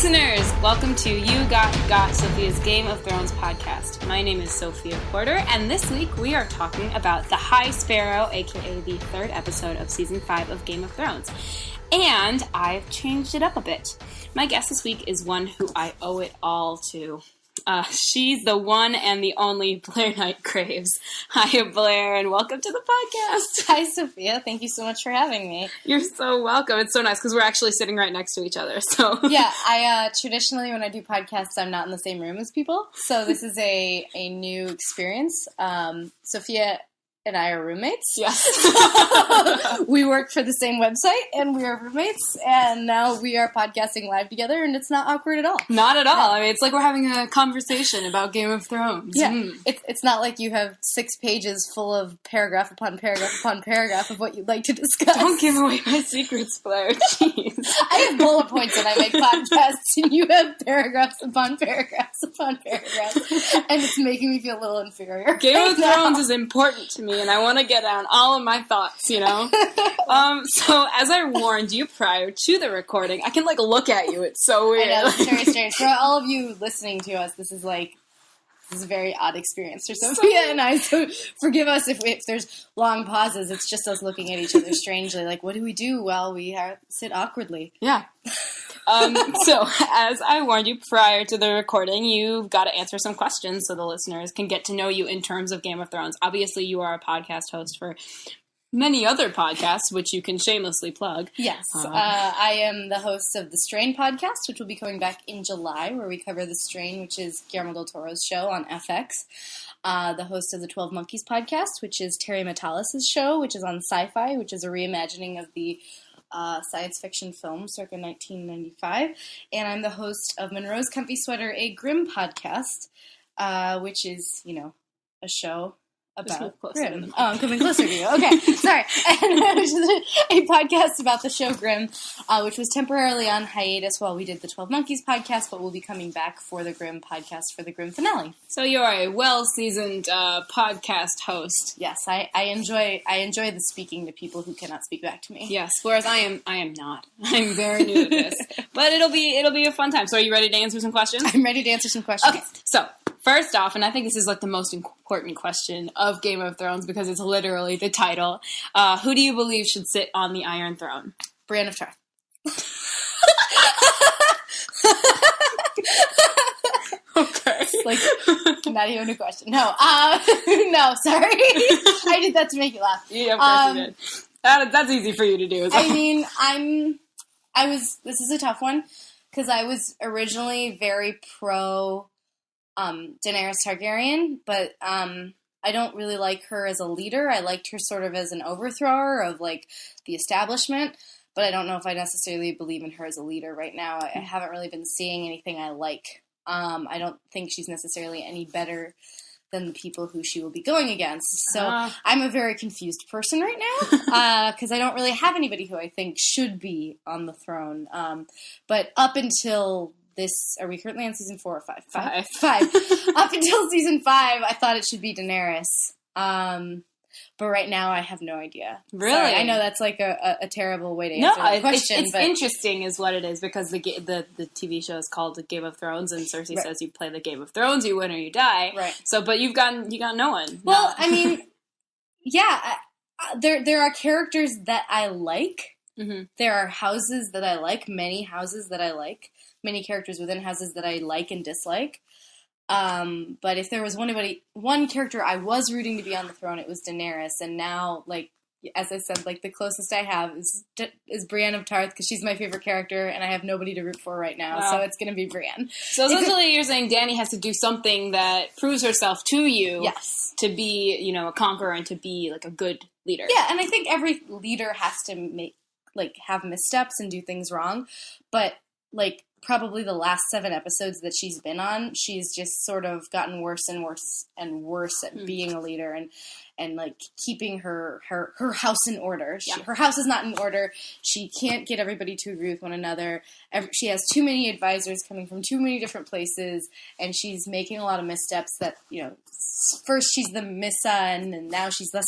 Listeners, welcome to You Got Sophia's Game of Thrones podcast. My name is Sophia Porter, and this week we are talking about the High Sparrow, aka the third episode of Season 5 of Game of Thrones. And I've changed it up a bit. My guest this week is one who I owe it all to. She's the one and the only Blair Knight Graves. Hi, Blair, and welcome to the podcast. Hi, Sophia. Thank you so much for having me. You're so welcome. It's so nice because we're actually sitting right next to each other. So yeah, I traditionally when I do podcasts, I'm not in the same room as people. So this is a new experience. Sophia and I are roommates. Yes. We work for the same website, and we are roommates, and now we are podcasting live together, and it's not awkward at all. Not at all. No. I mean, it's like we're having a conversation about Game of Thrones. Yeah. It's not like you have 6 pages full of paragraph upon paragraph upon paragraph of what you'd like to discuss. Don't give away my secrets, Blair. Jeez. I have bullet points when I make podcasts, and you have paragraphs upon paragraphs upon paragraphs, and it's making me feel a little inferior. Game of Thrones is important to me, and I want to get down all of my thoughts, you know? So, as I warned you prior to the recording, I can, look at you. It's so weird. I know, it's very strange. For all of you listening to us, this is a very odd experience for Sophia and I, so forgive us if there's long pauses. It's just us looking at each other strangely, like, what do we do while we sit awkwardly? Yeah. So, as I warned you prior to the recording, you've got to answer some questions so the listeners can get to know you in terms of Game of Thrones. Obviously, you are a podcast host for many other podcasts, which you can shamelessly plug. Yes. I am the host of The Strain podcast, which will be coming back in July, where we cover The Strain, which is Guillermo del Toro's show on FX. The host of the 12 Monkeys podcast, which is Terry Matalas's show, which is on Sci-Fi, which is a reimagining of the science fiction film circa 1995. And I'm the host of Monroe's Comfy Sweater, a Grimm podcast, which is, a show about Grimm. Oh, I'm coming closer to you. Okay, sorry. And which is a podcast about the show Grimm, which was temporarily on hiatus while we did the 12 Monkeys podcast, but we'll be coming back for the Grimm podcast for the Grimm finale. So you're a well-seasoned podcast host. Yes, I enjoy the speaking to people who cannot speak back to me. Yes, whereas I am not. I'm very new to this, but it'll be a fun time. So are you ready to answer some questions? I'm ready to answer some questions. Okay, so first off, and I think this is the most important question of Game of Thrones because it's literally the title. Who do you believe should sit on the Iron Throne? Brienne of Tarth. Okay. Not even a question. No. No, sorry. I did that to make you laugh. Yeah, of course you did. That's easy for you to do. I mean, this is a tough one because I was originally very pro Daenerys Targaryen, but I don't really like her as a leader. I liked her sort of as an overthrower of the establishment, but I don't know if I necessarily believe in her as a leader right now. I haven't really been seeing anything I like. I don't think she's necessarily any better than the people who she will be going against. So I'm a very confused person right now because I don't really have anybody who I think should be on the throne. But up until this, are we currently on season 4 or 5? 5. Up until season 5, I thought it should be Daenerys. But right now, I have no idea. Really? Sorry, I know that's a terrible way to answer the question. It's interesting is what it is because the TV show is called The Game of Thrones, and Cersei says you play the Game of Thrones, you win or you die. Right. So, but you got no one. Well, No. I mean, yeah, there are characters that I like. Mm-hmm. There are houses that I like, many houses that I like, many characters within houses that I like and dislike. But if there was one character I was rooting to be on the throne, it was Daenerys. And now, as I said, the closest I have is Brienne of Tarth because she's my favorite character, and I have nobody to root for right now. Wow. So it's going to be Brienne. So essentially, you're saying Dany has to do something that proves herself to you, yes, to be a conqueror and to be a good leader. Yeah, and I think every leader has to have missteps and do things wrong, but probably the last 7 episodes that she's been on, she's just sort of gotten worse and worse and worse at being a leader and keeping her house in order. Her house is not in order. She can't get everybody to agree with one another. She has too many advisors coming from too many different places, and she's making a lot of missteps that, first she's the Missa and now she's the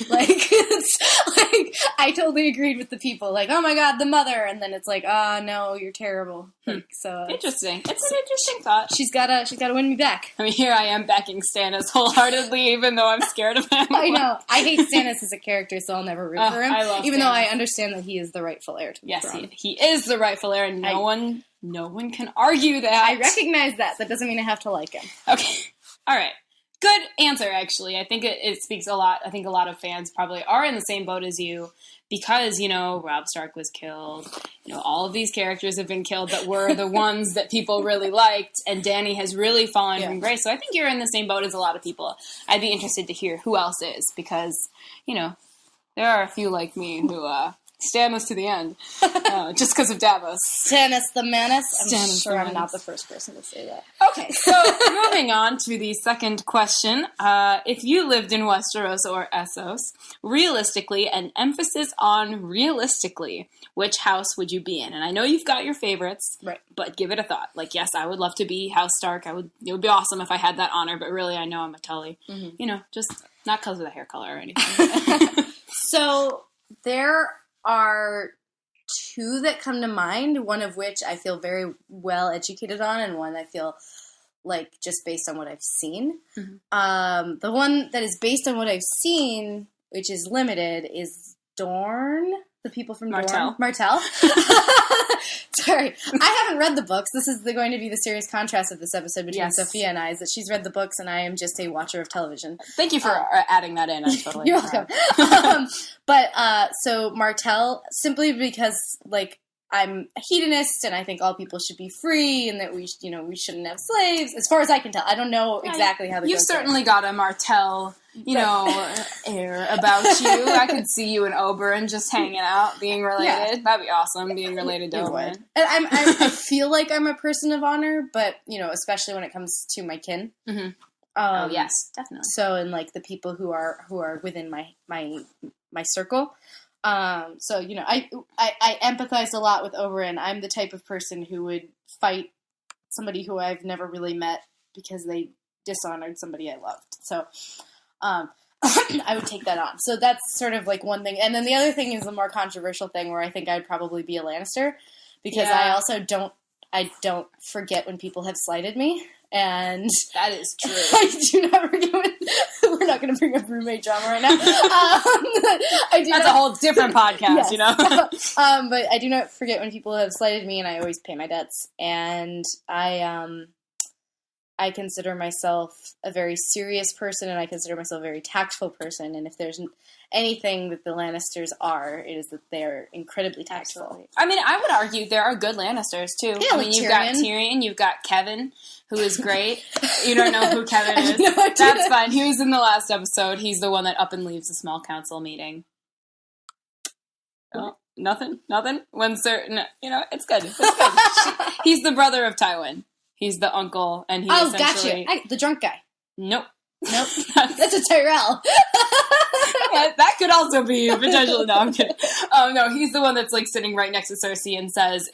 Like, it's like, I totally agreed with the people. Like, oh my god, the mother. And then it's like, oh no, you're terrible. Like, so Interesting. It's an interesting thought. she's gotta win me back. I mean, here I am backing Stannis wholeheartedly, even though I'm scared of him. I know. I hate Stannis as a character, so I'll never root for him. I love even Stannis. though I understand that he is the rightful heir to the throne. He is the rightful heir, and no one can argue that. I recognize that. That doesn't mean I have to like him. Okay. All right. Good answer, actually. I think it speaks a lot. I think a lot of fans probably are in the same boat as you because, Robb Stark was killed. All of these characters have been killed that were the ones that people really liked, and Dany has really fallen from grace. So I think you're in the same boat as a lot of people. I'd be interested to hear who else is because, there are a few like me who stand us to the end just because of Davos. Stannis the Menace. Stannis sure the I'm Menace. not the first person to say that. Okay, so moving on to the second question. If you lived in Westeros or Essos, realistically, an emphasis on realistically, which house would you be in? And I know you've got your favorites, Right. but give it a thought. Like, yes, I would love to be House Stark. It would be awesome if I had that honor, but really I know I'm a Tully. Mm-hmm. Just not because of the hair color or anything. So there are two that come to mind, one of which I feel very well educated on, and one I feel like just based on what I've seen. Mm-hmm. The one that is based on what I've seen, which is limited, is Dorne. The people from Martell. Dorne. Martell. Sorry. I haven't read the books. This is going to be the serious contrast of this episode between Sophia and I, is that she's read the books and I am just a watcher of television. Thank you for adding that in. I'm totally You're welcome. So Martell, simply because, like, I'm a hedonist and I think all people should be free and that we shouldn't have slaves. As far as I can tell. I don't know exactly how You've certainly got a Martell, air about you. I could see you and Oberyn just hanging out, being related. Yeah. That'd be awesome, being related to Oberyn. And I feel like I'm a person of honor, but, especially when it comes to my kin. Mm-hmm. Oh, yes, definitely. So, and, like, the people who are within my circle. I empathize a lot with Oberyn. I'm the type of person who would fight somebody who I've never really met because they dishonored somebody I loved. So, I would take that on. So that's sort of like one thing. And then the other thing is the more controversial thing where I think I'd probably be a Lannister because I also don't forget when people have slighted me. And that is true. I do not forget when, we're not going to bring up roommate drama right now. That's a whole different podcast, yes. But I do not forget when people have slighted me, and I always pay my debts. And I consider myself a very serious person, and I consider myself a very tactful person. And if there's anything that the Lannisters are, it is that they're incredibly tactful. Absolutely. I mean, I would argue there are good Lannisters, too. Yeah, I mean, you've got Tyrion, you've got Kevin, who is great. You don't know who Kevin is. No, that's fine. He was in the last episode. He's the one that up and leaves a small council meeting. Oh, nothing? When certain, it's good. It's good. He's the brother of Tywin. He's the uncle, and he essentially... gotcha. The drunk guy. Nope. That's a Tyrell. Yeah, that could also be potentially. No, I'm kidding. No, he's the one that's like sitting right next to Cersei and says,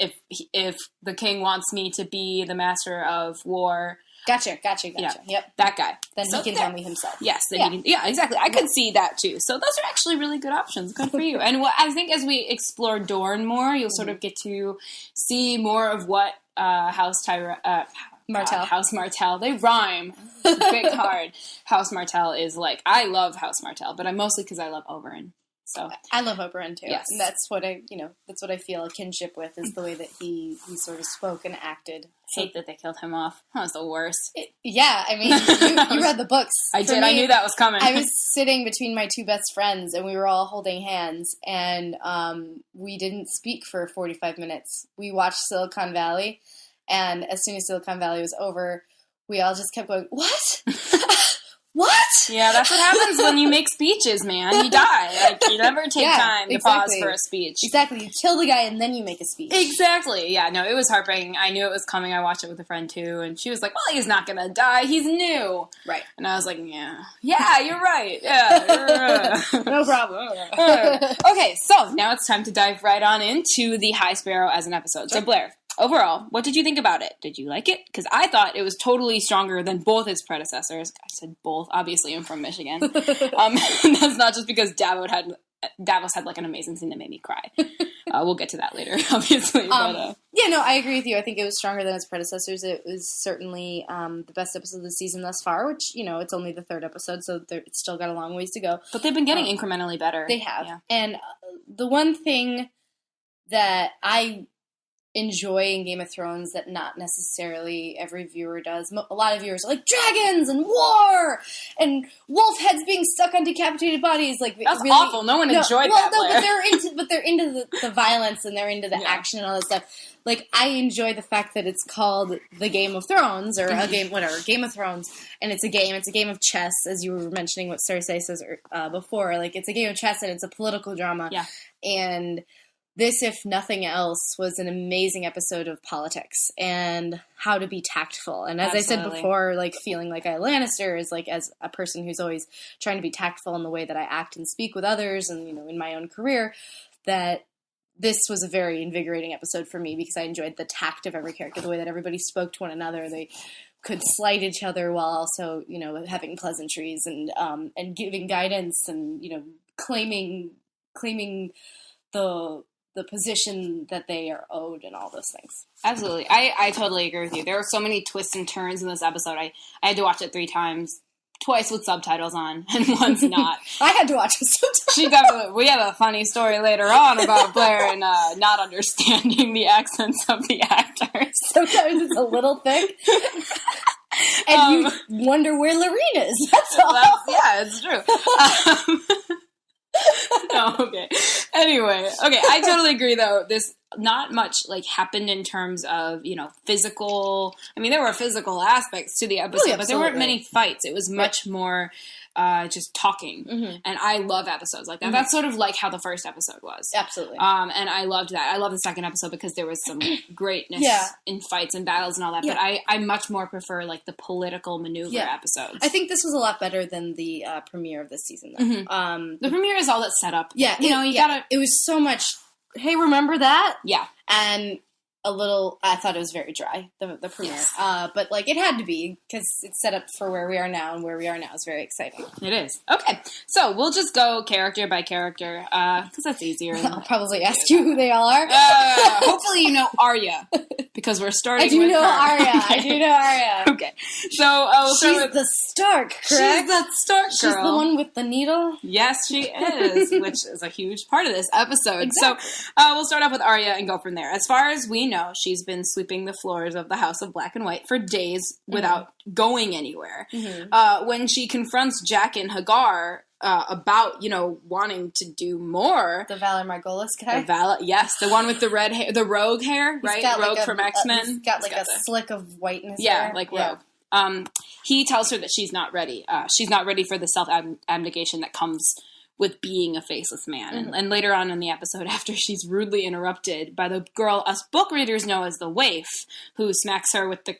"If the king wants me to be the master of war." Gotcha. Yeah, Yep, that guy. Then he can tell me himself. Yes. Exactly. I could see that too. So those are actually really good options. Good for you. And I think as we explore Dorne more, you'll sort of get to see more of what House Martell. They rhyme. It's a bit hard. House Martell is like, I love House Martell, but I'm mostly because I love Oberyn. So I love Oberyn too. Yes. And that's what I feel a kinship with is the way that he sort of spoke and acted. I hate that they killed him off. That was the worst. I mean, you read the books. I did. I knew that was coming. I was sitting between my two best friends, and we were all holding hands, and we didn't speak for 45 minutes. We watched Silicon Valley, and as soon as Silicon Valley was over, we all just kept going, what? What? Yeah, that's what happens when you make speeches, man. You die. Like, you never take time to pause for a speech. Exactly. You kill the guy and then you make a speech. Exactly. Yeah, no, it was heartbreaking. I knew it was coming. I watched it with a friend, too, and she was like, well, he's not going to die. He's new. Right. And I was like, yeah. Yeah, you're right. Yeah. No problem. Okay, so now it's time to dive right on into the High Sparrow as an episode. So, Blair, overall, what did you think about it? Did you like it? Because I thought it was totally stronger than both its predecessors. I said both. Obviously, I'm from Michigan. That's not just because Davos had like an amazing scene that made me cry. We'll get to that later, obviously. Yeah, no, I agree with you. I think it was stronger than its predecessors. It was certainly the best episode of the season thus far, which, it's only the third episode, so it's still got a long ways to go. But they've been getting incrementally better. They have. Yeah. And the one thing that I enjoy in Game of Thrones that not necessarily every viewer does. A lot of viewers are like, dragons and war and wolf heads being stuck on decapitated bodies. Like, that's really, awful. No one enjoyed that. But they're into the violence and they're into the action and all that stuff. Like, I enjoy the fact that it's called the Game of Thrones or Game of Thrones, and it's a game. It's a game of chess, as you were mentioning what Cersei says before. Like, it's a game of chess and it's a political drama. Yeah. And this, if nothing else, was an amazing episode of politics and how to be tactful. And as Absolutely. I said before, like, feeling like a Lannister is like, as a person who's always trying to be tactful in the way that I act and speak with others and, in my own career, that this was a very invigorating episode for me because I enjoyed the tact of every character, the way that everybody spoke to one another. They could slight each other while also, having pleasantries and giving guidance and, claiming the position that they are owed and all those things. Absolutely. I totally agree with you. There are so many twists and turns in this episode. I had to watch it 3 times, twice with subtitles on and once not. I had to watch it sometimes. We have a funny story later on about Blair and not understanding the accents of the actors. Sometimes it's a little thick. And you wonder where Lorene is. That's all. Yeah, it's true. No, okay. Anyway, okay, I totally agree, though. This not much, happened in terms of, physical... I mean, there were physical aspects to the episode, but there weren't many fights. It was much more just talking. Mm-hmm. And I love episodes like that. Mm-hmm. That's sort of like how the first episode was. Absolutely. And I loved that. I love the second episode because there was some greatness in fights and battles and all that. Yeah. But I much more prefer, the political maneuver episodes. I think this was a lot better than the premiere of this season, though. Mm-hmm. The premiere is all that's set up. Yeah. It was so much, hey, remember that? Yeah. And a little, I thought it was very dry, the premiere. Yes. But, it had to be, because it's set up for where we are now, and where we are now is very exciting. It is. Okay, so we'll just go character by character, because that's easier. I'll probably ask you who they all are. Hopefully you know Arya, because we're starting with her. I do know Arya. Okay, so we'll start with... She's the Stark, correct? She's that Stark girl. She's the one with the needle? Yes, she is, which is a huge part of this episode. Exactly. So we'll start off with Arya and go from there. As far as we know, she's been sweeping the floors of the House of Black and White for days without going anywhere. Mm-hmm. When she confronts Jack and Hagar about, wanting to do more. The Valar Margolis guy? Yes, the one with the red hair, the rogue hair, right? Rogue from X-Men. He's got a slick of white in his hair. Yeah, like Rogue. He tells her that she's not ready. She's not ready for the self-abnegation that comes with being a faceless man. Mm-hmm. And later on in the episode, after she's rudely interrupted by the girl us book readers know as the waif, who smacks her with the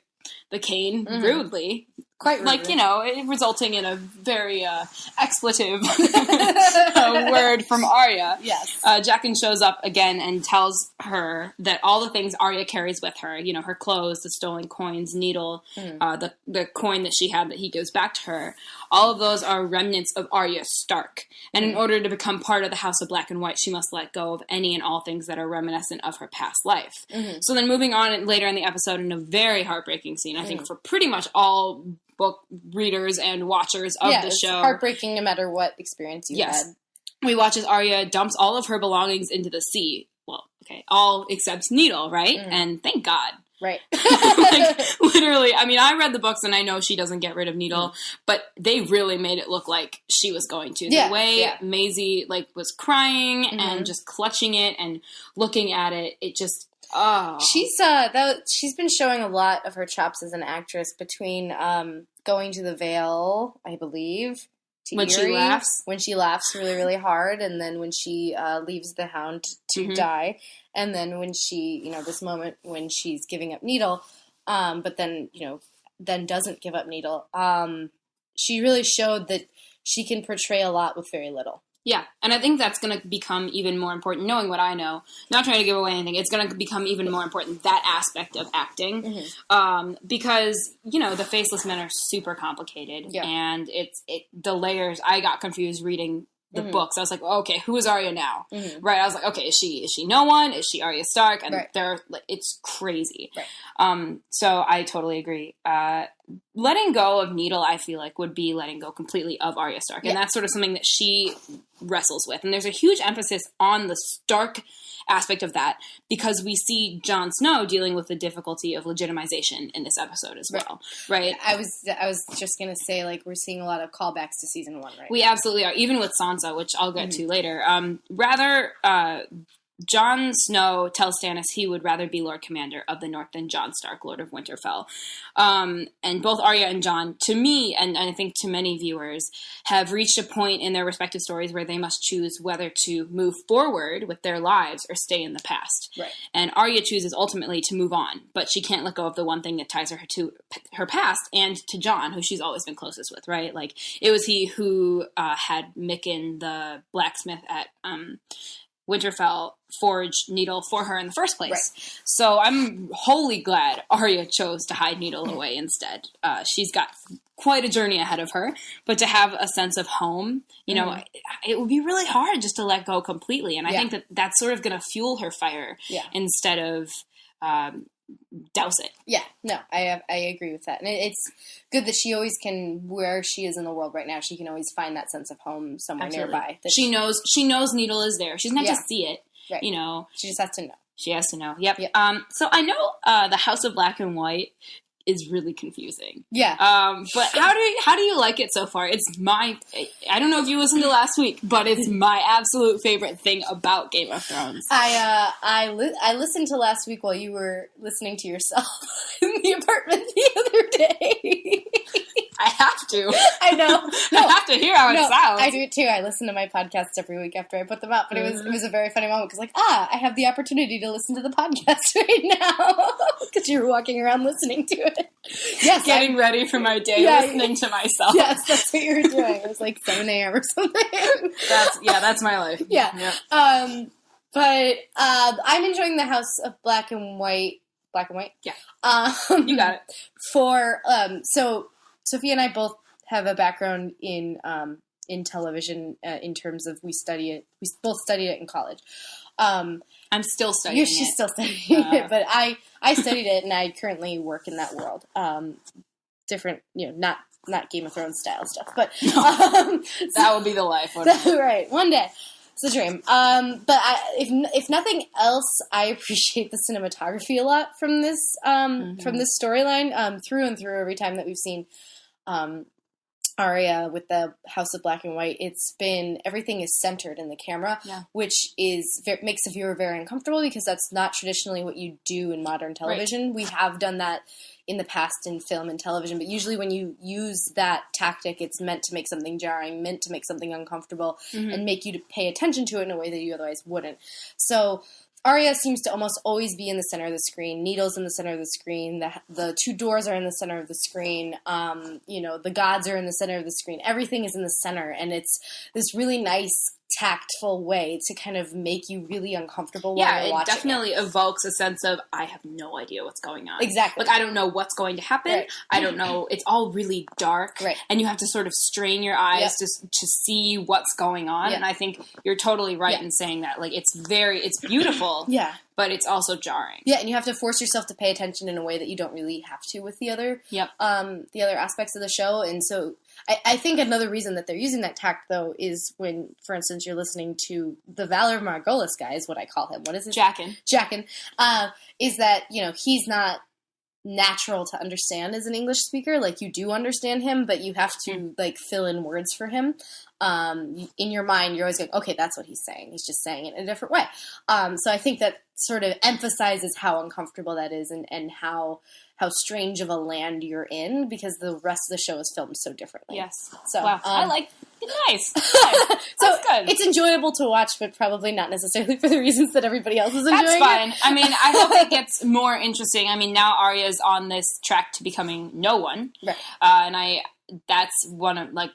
cane rudely. Quite rudely. Resulting in a very expletive word from Arya. Yes. Jaqen shows up again and tells her that all the things Arya carries with her, her clothes, the stolen coins, needle, the coin that she had that he gives back to her, all of those are remnants of Arya Stark. And in order to become part of the House of Black and White, she must let go of any and all things that are reminiscent of her past life. Mm-hmm. So then moving on later in the episode in a very heartbreaking scene, I think for pretty much all book readers and watchers of the show. It's heartbreaking no matter what experience you had. We watch as Arya dumps all of her belongings into the sea. Well, okay, all except Needle, right? And thank God. Right. Literally, I mean, I read the books and I know she doesn't get rid of Needle, but they really made it look like she was going to. The way Maisie, was crying and just clutching it and looking at it, it just... Oh. She's been showing a lot of her chops as an actress between going to the Vale, I believe, to when Erie, when she laughs really, really hard, and then when she leaves the Hound to die, and then when she, this moment when she's giving up Needle, but then, then doesn't give up Needle. She really showed that she can portray a lot with very little. Yeah, and I think that's going to become even more important, knowing what I know, not trying to give away anything, it's going to become even more important, that aspect of acting, because, you know, the Faceless Men are super complicated, and the layers, I got confused reading the books. I was like, well, okay, who is Arya now? Right? I was like, okay, is she no one? Is she Arya Stark? And it's crazy. So I totally agree. Letting go of Needle, I feel like, would be letting go completely of Arya Stark. And that's sort of something that she wrestles with. And there's a huge emphasis on the Stark aspect of that, because we see Jon Snow dealing with the difficulty of legitimization in this episode as well, right? I was just gonna say, like, we're seeing a lot of callbacks to season 1 right We now. absolutely are, even with Sansa, which I'll get to later. Jon Snow tells Stannis he would rather be Lord Commander of the North than Jon Stark, Lord of Winterfell. And both Arya and Jon, to me, and I think to many viewers, have reached a point in their respective stories where they must choose whether to move forward with their lives or stay in the past. Right. And Arya chooses ultimately to move on, but she can't let go of the one thing that ties her to her past and to Jon, who she's always been closest with, right? Like, it was he who had Mikken, the blacksmith at Winterfell, forge Needle for her in the first place. Right. So I'm wholly glad Arya chose to hide Needle away instead. She's got quite a journey ahead of her, but to have a sense of home, you know, it would be really hard just to let go completely. And I think that that's sort of going to fuel her fire instead of douse it. Yeah, no, I agree with that. And it's good that she always can, where she is in the world right now, she can always find that sense of home somewhere nearby. That she knows Needle is there. She doesn't have to see it. Right. You know, she just has to know. She has to know. Yep. So I know the House of Black and White is really confusing. Yeah. But how do you like it so far? It's I don't know if you listened to last week, but it's my absolute favorite thing about Game of Thrones. I listened to last week while you were listening to yourself in the apartment the other day. I have to. I know. No, I have to hear how it sounds. I do it too. I listen to my podcasts every week after I put them up, but it was a very funny moment because, I have the opportunity to listen to the podcast right now because you were walking around listening to it. Yes, getting ready for my day, listening to myself. Yes, that's what you were doing. It was like 7 a.m. or something. That's my life. Yeah. Yep. But I'm enjoying the House of Black and White. Black and White? Yeah. You got it. So Sophia and I both have a background in television in terms of we both studied it in college. I'm still studying it. She's still studying it, but I studied it and I currently work in that world. Different, not Game of Thrones style stuff, but that would be the life. Right, one day. It's a dream. But if nothing else, I appreciate the cinematography a lot from this storyline through and through. Every time that we've seen Arya with the House of Black and White, everything is centered in the camera, which makes the viewer very uncomfortable because that's not traditionally what you do in modern television. Right. We have done that in the past in film and television, but usually when you use that tactic, it's meant to make something jarring, meant to make something uncomfortable, and make you to pay attention to it in a way that you otherwise wouldn't. So Arya seems to almost always be in the center of the screen. Needle's in the center of the screen. The two doors are in the center of the screen. The gods are in the center of the screen. Everything is in the center, and it's this really nice, tactful way to kind of make you really uncomfortable while you're watching. It definitely evokes a sense of, I have no idea what's going on. Exactly. Like, I don't know what's going to happen. Right. I don't know. It's all really dark. Right. And you have to sort of strain your eyes to see what's going on. And I think you're totally right in saying that. Like, it's beautiful. But it's also jarring. Yeah, and you have to force yourself to pay attention in a way that you don't really have to with the other aspects of the show. And so I think another reason that they're using that tact, though, is when, for instance, you're listening to the Valor Margolis guy, is what I call him. What is it? Jaqen. Is that, he's not natural to understand as an English speaker. Like, you do understand him, but you have to, fill in words for him. In your mind, you're always going, okay, that's what he's saying. He's just saying it in a different way. So I think that sort of emphasizes how uncomfortable that is and how strange of a land you're in, because the rest of the show is filmed so differently. Yes. So wow. I like it. Nice. So good. It's enjoyable to watch, but probably not necessarily for the reasons that everybody else is enjoying That's fine. I mean, I hope it gets more interesting. I mean, now Arya's on this track to becoming no one. Right. And that's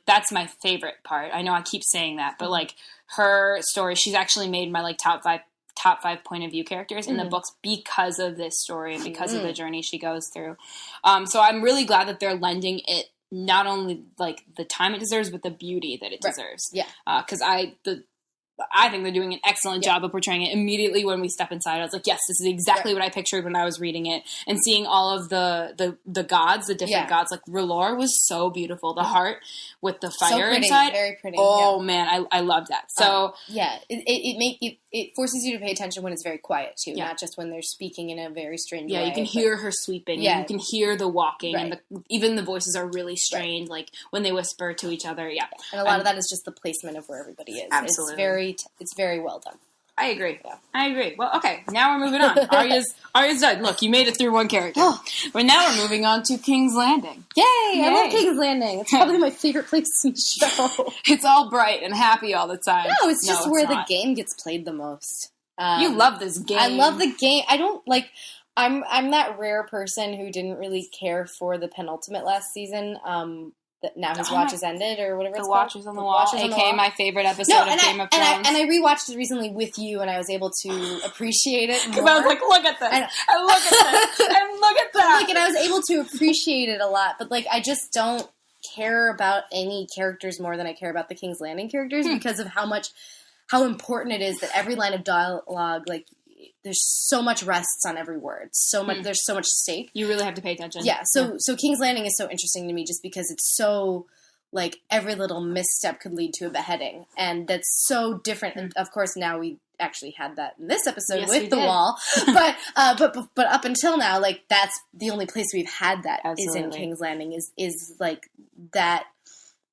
that's my favorite part. I know I keep saying that, but like her story, she's actually made my like top five point of view characters in the books because of this story and because of the journey she goes through. So I'm really glad that they're lending it not only like the time it deserves, but the beauty that it deserves. Yeah. Because I think they're doing an excellent job of portraying it. Immediately when we step inside, I was like, yes, this is exactly what I pictured when I was reading it. And seeing all of the gods, the different gods, like R'hllor was so beautiful. The heart with the fire inside. Very pretty. Oh man, I loved that. So it forces you to pay attention when it's very quiet too, not just when they're speaking in a very strange way. Yeah, you can hear her sweeping. Yeah. You can hear the walking, and even the voices are really strained, like when they whisper to each other. Yeah, and a lot of that is just the placement of where everybody is. Absolutely. It's very well done. I agree. Yeah. I agree. Well, okay, now we're moving on. Arya's done. Look, you made it through one character. But now we're moving on to King's Landing. Yay! I love King's Landing. It's probably my favorite place in the show. It's all bright and happy all the time. No, it's just where the game gets played the most. You love this game. I love the game. I don't like. I'm that rare person who didn't really care for the penultimate last season. That now his watch has ended, or whatever it's called. Watchers on the Wall, aka my favorite episode of Game of Thrones. And I rewatched it recently with you, and I was able to appreciate it more. Because I was like, look at this, and look at this, and look at that. And I was able to appreciate it a lot, but like I just don't care about any characters more than I care about the King's Landing characters because of how important it is that every line of dialogue, like, there's so much rests on every word. So much. There's so much stake. You really have to pay attention. Yeah. So King's Landing is so interesting to me just because it's so like every little misstep could lead to a beheading, and that's so different. And of course, now we actually had that in this episode with the wall, but up until now, like that's the only place we've had that is in King's Landing. Is like that.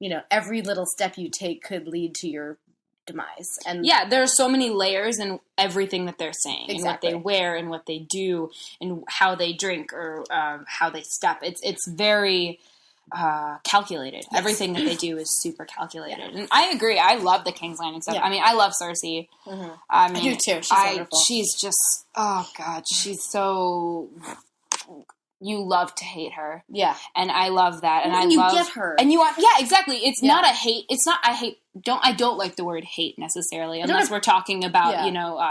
You know, every little step you take could lead to your demise. And there are so many layers in everything that they're saying, and what they wear, and what they do, and how they drink, or how they step. It's very calculated. Yes. Everything that they do is super calculated, and I agree. I love the King's Landing stuff. Yeah. I mean, I love Cersei. Mm-hmm. I do too. She's wonderful. She's just she's so. You love to hate her. Yeah. And I love that. And you get her. And you want, exactly. It's not a hate. It's not, I don't like the word hate necessarily, unless we're talking about,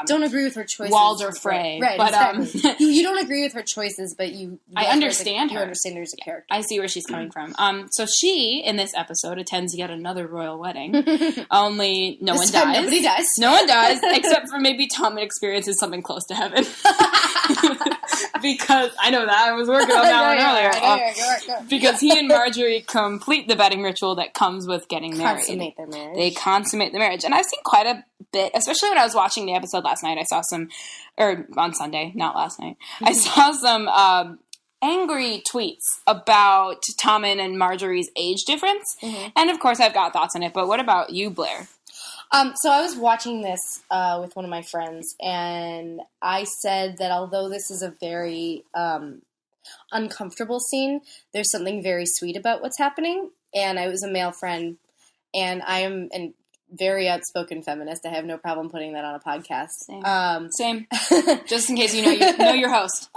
don't agree with her choices. Walder Frey. Right, but, exactly. you don't agree with her choices, but I understand her. You understand her as a character. I see where she's coming from. So she, in this episode, attends yet another royal wedding. Only no one dies. Nobody dies. No one dies, except for maybe Tommen experiences something close to heaven. Because I know that I was working on that one earlier. Because he and Marjorie complete the wedding ritual that comes with getting married. Consummate their marriage. They consummate the marriage. And I've seen quite a bit, especially when I was watching the episode last night. I saw some, or on Sunday, not last night. I saw some angry tweets about Tommen and Marjorie's age difference. Mm-hmm. And of course I've got thoughts on it, but what about you, Blair? So I was watching this with one of my friends, and I said that although this is a very uncomfortable scene, there's something very sweet about what's happening. And I was a male friend, and I am a very outspoken feminist. I have no problem putting that on a podcast. Same. Just in case you know your host.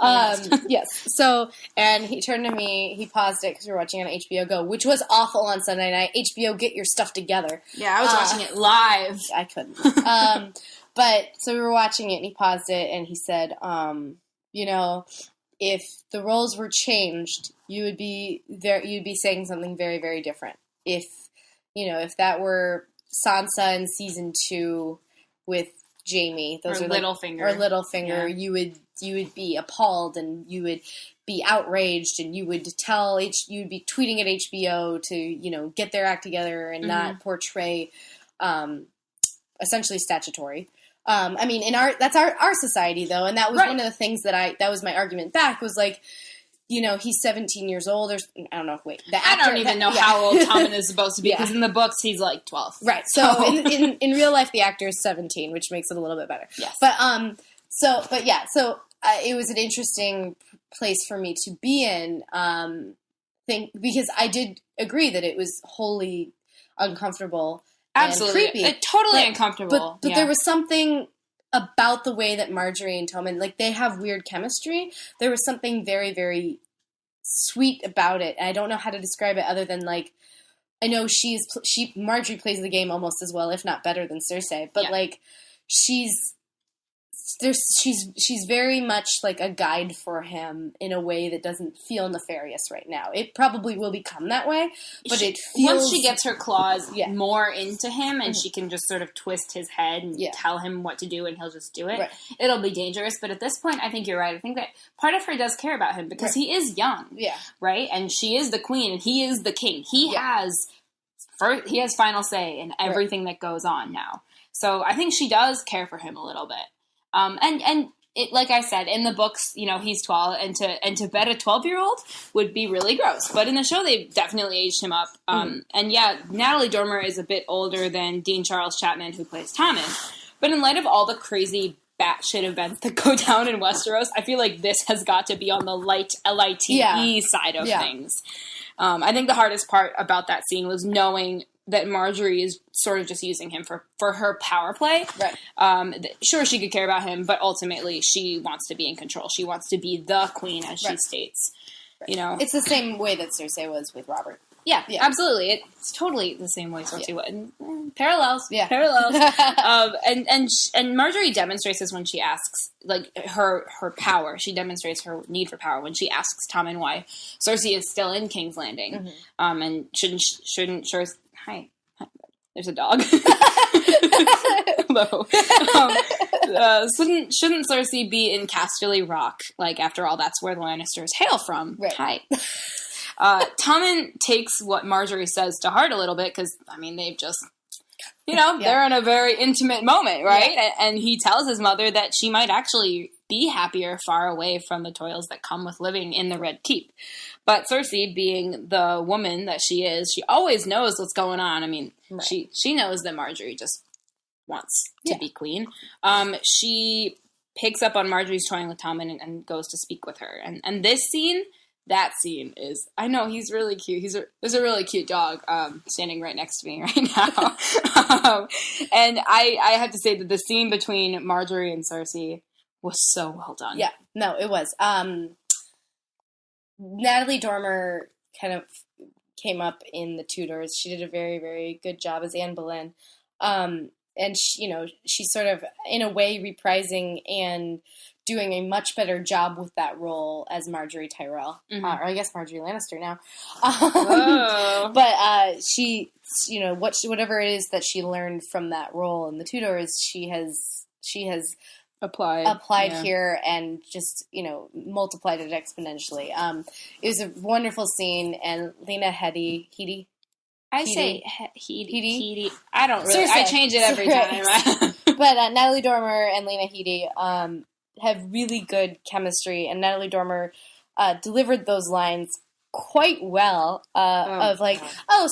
Yes. So, and he turned to me, he paused it because we were watching on HBO Go, which was awful on Sunday night. HBO, get your stuff together. Yeah, I was watching it live. I couldn't. But, so we were watching it, and he paused it, and he said, if the roles were changed, you'd be saying something very, very different. If that were Sansa in season 2 with Jaime, or Littlefinger, you would be appalled, and you would be outraged, and you would you'd be tweeting at HBO to get their act together and not portray essentially statutory. I mean, that's our society though, and that was one of the things that was my argument back was like, he's 17 years old, or I don't know. Wait, I don't even know how old Tommen is supposed to be, because in the books he's like 12. Right. So in real life, the actor is 17, which makes it a little bit better. Yes. But it was an interesting place for me to be in. Because I did agree that it was wholly uncomfortable. Absolutely, and creepy. Totally uncomfortable. But there was something about the way that Marjorie and Tommen, like, they have weird chemistry. There was something very, very sweet about it. And I don't know how to describe it other than, like, I know Marjorie plays the game almost as well, if not better than Cersei, but like she's very much like a guide for him in a way that doesn't feel nefarious right now. It probably will become that way, but it feels... Once she gets her claws more into him and she can just sort of twist his head and tell him what to do and he'll just do it, it'll be dangerous. But at this point, I think you're right. I think that part of her does care about him because he is young, right? And she is the queen and he is the king. He has final say in everything that goes on now. So I think she does care for him a little bit. And it, like I said, in the books, you know, he's 12, and to bet a 12-year-old would be really gross. But in the show, they've definitely aged him up. And yeah, Natalie Dormer is a bit older than Dean Charles Chapman, who plays Tommen. But in light of all the crazy batshit events that go down in Westeros, I feel like this has got to be on the LITE side of things. I think the hardest part about that scene was knowing that Marjorie is sort of just using him for her power play. Right. Sure, she could care about him, but ultimately she wants to be in control. She wants to be the queen, as she states. Right. You know, it's the same way that Cersei was with Robert. Yeah, absolutely. It's totally the same way Cersei would. Parallels. Yeah. Parallels. And Marjorie demonstrates this when she asks, like, her power. She demonstrates her need for power when she asks Tommen why Cersei is still in King's Landing. And shouldn't Cersei... Hi. There's a dog. Hello. Shouldn't Cersei be in Casterly Rock? Like, after all, that's where the Lannisters hail from. Right. Hi. Tommen takes what Marjorie says to heart a little bit because, I mean, they've just, you know, they're in a very intimate moment, right? Yeah. And he tells his mother that she might actually be happier far away from the toils that come with living in the Red Keep. But Cersei, being the woman that she is, she always knows what's going on. I mean, she knows that Marjorie just wants to be queen. She picks up on Marjorie's toying with Tommen and goes to speak with her. And this scene... That scene is, I know, he's really cute. There's a really cute dog standing right next to me right now. And I have to say that the scene between Marjorie and Cersei was so well done. Yeah, no, it was. Natalie Dormer kind of came up in the Tudors. She did a very, very good job as Anne Boleyn. And, she's sort of, in a way, reprising and doing a much better job with that role as Marjorie Tyrell. Or I guess Marjorie Lannister now. But she, whatever it is that she learned from that role in the Tudors, she has applied here and just, multiplied it exponentially. It was a wonderful scene, and Lena Headey. I say Heidi. I don't really. Cersei. I change it every time. But Natalie Dormer and Lena Headey have really good chemistry, and Natalie Dormer delivered those lines quite well. Of like,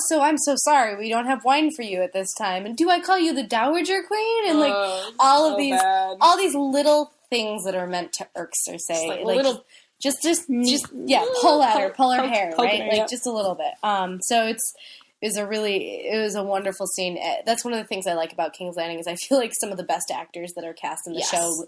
so I'm so sorry, we don't have wine for you at this time, and do I call you the Dowager Queen? And like all these little things that are meant to irk Cersei, like little. Just pull at her, pull her hair, right? Just a little bit. So it was a wonderful scene. That's one of the things I like about King's Landing is I feel like some of the best actors that are cast in the show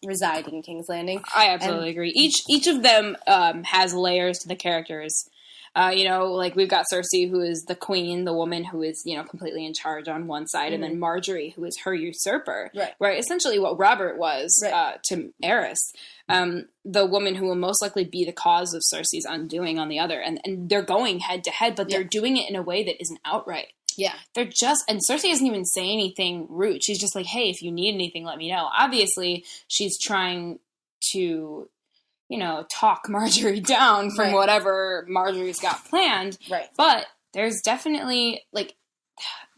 reside in King's Landing. I absolutely agree. Each of them has layers to the characters. Like we've got Cersei, who is the queen, the woman who is, completely in charge on one side, and then Marjorie, who is her usurper. Right. Essentially what Robert was to Aerys. The woman who will most likely be the cause of Cersei's undoing on the other. And they're going head to head, but they're doing it in a way that isn't outright. Yeah. And Cersei doesn't even say anything rude. She's just like, hey, if you need anything, let me know. Obviously, she's trying to, talk Marjorie down from whatever Marjorie's got planned. Right. But there's definitely,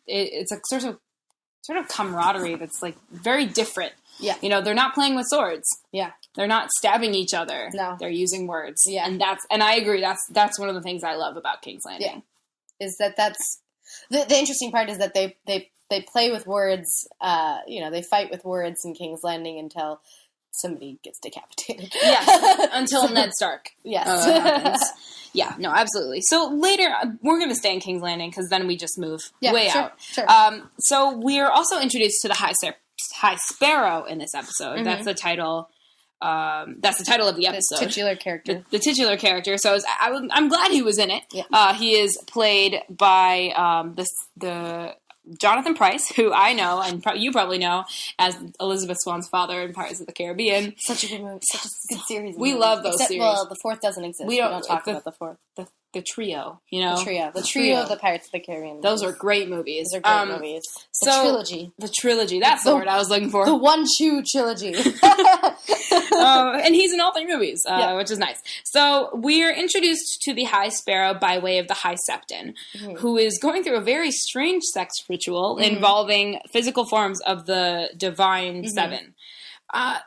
it's a sort of camaraderie that's, very different. Yeah. They're not playing with swords. Yeah. They're not stabbing each other. No. They're using words. Yeah. And I agree. That's one of the things I love about King's Landing. Yeah. Is that's the interesting part is that they play with words, they fight with words in King's Landing until somebody gets decapitated. Yes. Until Ned Stark. Yes. Happens. Yeah, no, absolutely. So later, we're going to stay in King's Landing because then we just move out. Sure. So we're also introduced to the High Sparrow in this episode. That's the title That's the title of the episode. The titular character. The titular character. So I'm glad he was in it. Yeah. He is played by the Jonathan Pryce, who I know, and you probably know, as Elizabeth Swann's father in Pirates of the Caribbean. Such a good movie. Such a good series. We love those series. Well, the fourth doesn't exist. We don't talk about the fourth. The trio, you know? The trio of the Pirates of the Caribbean. Those are great movies. Those are great movies. The trilogy. The trilogy. That's the word I was looking for. The one-shoe trilogy. And he's in all three movies, which is nice. So we're introduced to the High Sparrow by way of the High Septon, who is going through a very strange sex ritual involving physical forms of the Divine Seven.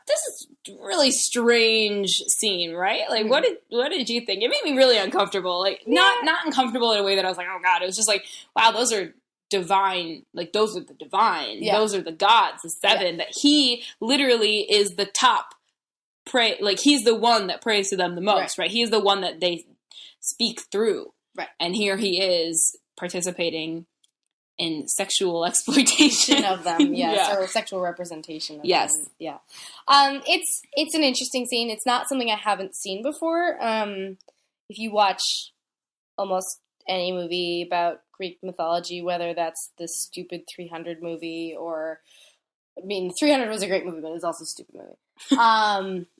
This is a really strange scene, right? Like, what did you think? It made me really uncomfortable. Like, not uncomfortable in a way that I was like, oh god. It was just like, wow, those are divine. Like, those are the divine. Yeah. Those are the gods, the seven. That he literally is the top pray. Like, he's the one that prays to them the most, right? He is the one that they speak through, right? And here he is participating in sexual exploitation of them, or sexual representation of them. Yeah. It's an interesting scene. It's not something I haven't seen before. If you watch almost any movie about Greek mythology, whether that's the stupid 300 movie or... I mean, 300 was a great movie, but it was also a stupid movie.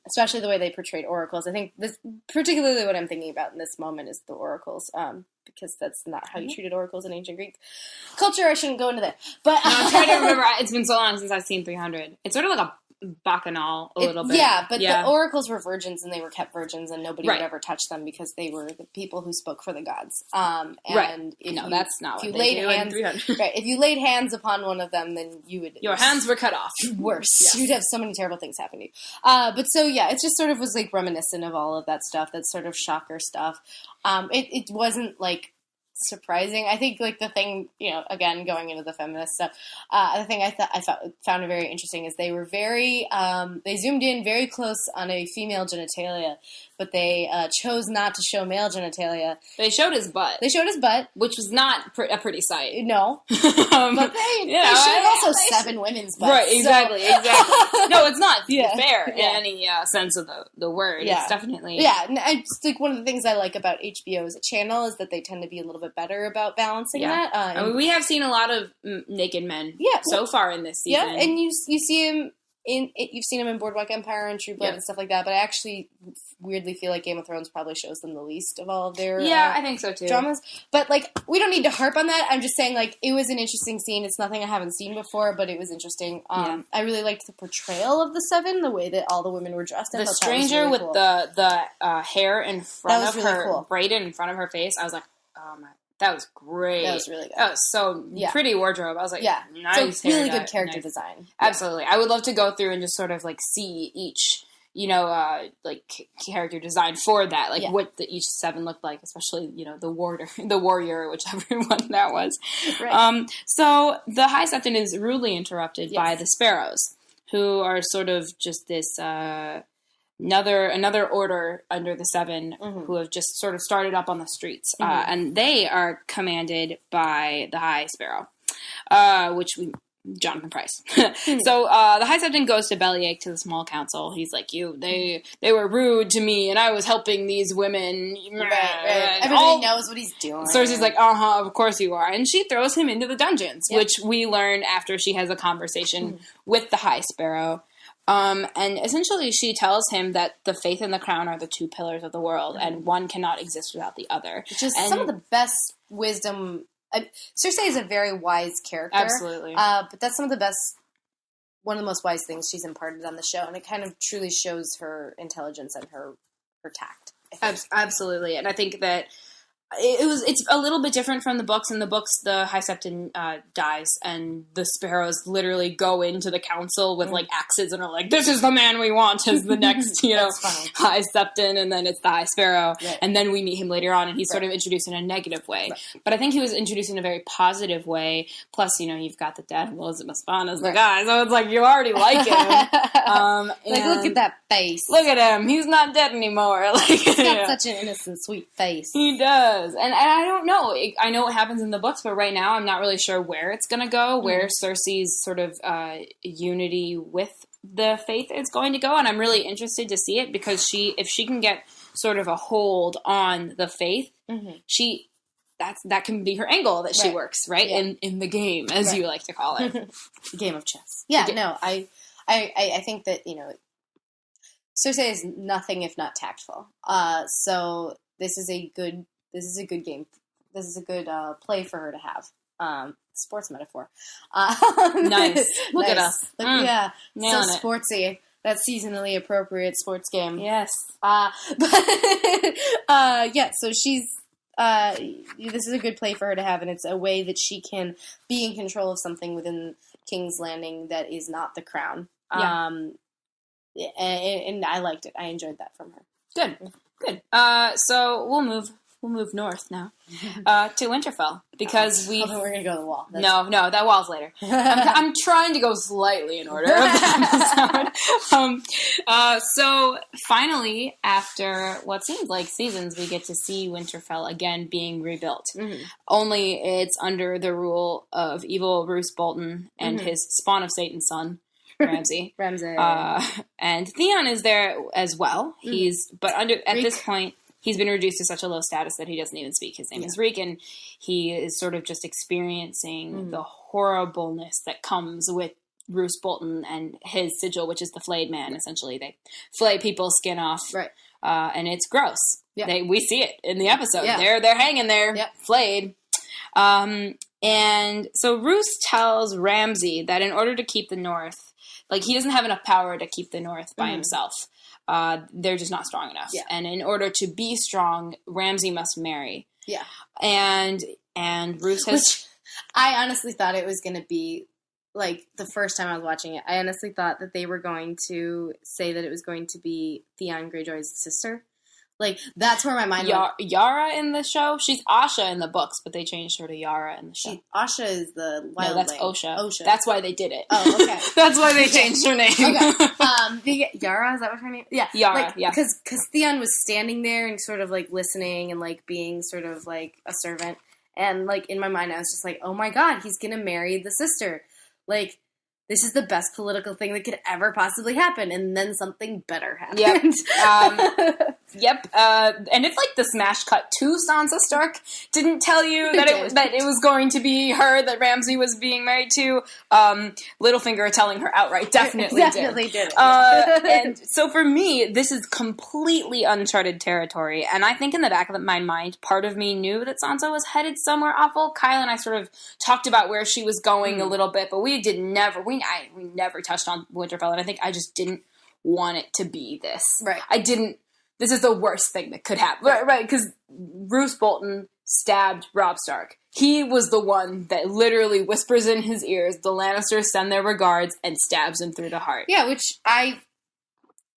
Especially the way they portrayed oracles. I think particularly what I'm thinking about in this moment is the oracles, because that's not how you treated oracles in ancient Greek culture. I shouldn't go into that. But I'm trying to remember. It's been so long since I've seen 300. It's sort of like a bacchanal a little bit. Yeah, but the oracles were virgins, and they were kept virgins, and nobody would ever touch them because they were the people who spoke for the gods. And that's not what they do in 300. Right, if you laid hands upon one of them, then you would... Your hands were cut off. Worse. Yes. You'd have so many terrible things happen to you. But so, it just sort of was, like, reminiscent of all of that stuff, that sort of shocker stuff. It wasn't, like... surprising. I think, like, the thing, again, going into the feminist stuff, the thing I found very interesting is they were very, they zoomed in very close on a female genitalia, but they chose not to show male genitalia. They showed his butt. Which was not a pretty sight. No. But they showed also seven women's butts. Right, exactly. No, it's not fair in any sense of the word. Yeah. It's definitely... Yeah, and I just think one of the things I like about HBO as a channel is that they tend to be a little bit better about balancing that. I mean, we have seen a lot of naked men so far in this season. Yeah, and you see him you've seen him in Boardwalk Empire and True Blood and stuff like that, but I actually weirdly feel like Game of Thrones probably shows them the least of all of their I think so too. Dramas. But, like, we don't need to harp on that. I'm just saying, like, it was an interesting scene. It's nothing I haven't seen before, but it was interesting. I really liked the portrayal of the seven, the way that all the women were dressed. The stranger really with the hair in front of her, braided in front of her face, I was like, oh my... That was great. That was really good. That was so pretty wardrobe. I was like, nice. So really good character design. Absolutely. I would love to go through and just sort of like see each, like character design for that, like what each seven looked like, especially the warrior, whichever one that was. Right. So the High Septon is rudely interrupted by the Sparrows, who are sort of just this. Another order under the seven who have just sort of started up on the streets. And they are commanded by the High Sparrow, Jonathan Pryce. So the High Septon goes to bellyache to the small council. He's like, they were rude to me, and I was helping these women. Right. Everybody knows what he's doing. Cersei's like, of course you are. And she throws him into the dungeons, which we learn after she has a conversation with the High Sparrow. And essentially she tells him that the faith and the crown are the two pillars of the world, and one cannot exist without the other. Which is some of the best wisdom. Cersei is a very wise character. Absolutely. But that's one of the most wise things she's imparted on the show, and it kind of truly shows her intelligence and her tact. Absolutely. And I think that it's a little bit different from the books. In the books, the High Septon dies, and the Sparrows literally go into the council with like axes and are like, "This is the man we want as the next, High Septon," and then it's the High Sparrow, and then we meet him later on, and he's sort of introduced in a negative way. Right. But I think he was introduced in a very positive way. Plus, you've got the dead Elizabeth Swann as the guy, so it's like you already like him. Look at that face. Look at him. He's not dead anymore. He's got such an innocent, sweet face. He does. And I don't know. I know what happens in the books, but right now I'm not really sure where it's going to go, where Cersei's sort of unity with the Faith is going to go, and I'm really interested to see it because if she can get sort of a hold on the Faith, that can be her angle that she works, right? Yeah. In the game, as you like to call it. Game of chess. Yeah, no, I think that, Cersei is nothing if not tactful. So this is a good game. This is a good play for her to have. Sports metaphor. Nice. Look at us. Yeah. Nailing so sportsy. That seasonally appropriate sports game. Yes. So she's, this is a good play for her to have, and it's a way that she can be in control of something within King's Landing that is not the crown. Yeah. And I liked it. I enjoyed that from her. Good. So we'll move north now to Winterfell because we're gonna go to the wall. No, that wall's later. I'm trying to go slightly in order of the episode. So finally, after what seems like seasons, we get to see Winterfell again being rebuilt. Mm-hmm. Only it's under the rule of evil Roose Bolton and his spawn of Satan's son, Ramsay. And Theon is there as well. This point, he's been reduced to such a low status that he doesn't even speak. His name is Reek, and he is sort of just experiencing the horribleness that comes with Roose Bolton and his sigil, which is the flayed man, essentially. They flay people's skin off, right? And it's gross. Yeah. We see it in the episode. Yeah. They're hanging there, flayed. And so Roose tells Ramsay that in order to keep the North, he doesn't have enough power to keep the North by himself. They're just not strong enough. Yeah. And in order to be strong, Ramsay must marry. Yeah. And Roose has... Which I honestly thought it was going to be, the first time I was watching it, I honestly thought that they were going to say that it was going to be Theon Greyjoy's sister. That's where my mind went. Yara in the show? She's Asha in the books, but they changed her to Yara in the show. Asha is the wildling. No, that's Osha. That's why they did it. Oh, okay. That's why they changed her name. Okay. Yara, is that what her name is? Yeah. Yara, Because Theon was standing there and sort of, listening and, being sort of, a servant. And, in my mind, I was just oh, my God, he's going to marry the sister. This is the best political thing that could ever possibly happen, and then something better happened. Yep. And if the smash cut to Sansa Stark didn't tell you that it was going to be her that Ramsay was being married to, Littlefinger telling her outright definitely did. And so for me, this is completely uncharted territory, and I think in the back of my mind, part of me knew that Sansa was headed somewhere awful. Kyle and I sort of talked about where she was going a little bit, but we never touched on Winterfell, and I think I just didn't want it to be this. Right. This is the worst thing that could happen. Right, because Roose Bolton stabbed Robb Stark. He was the one that literally whispers in his ears, the Lannisters send their regards, and stabs him through the heart. Yeah, which I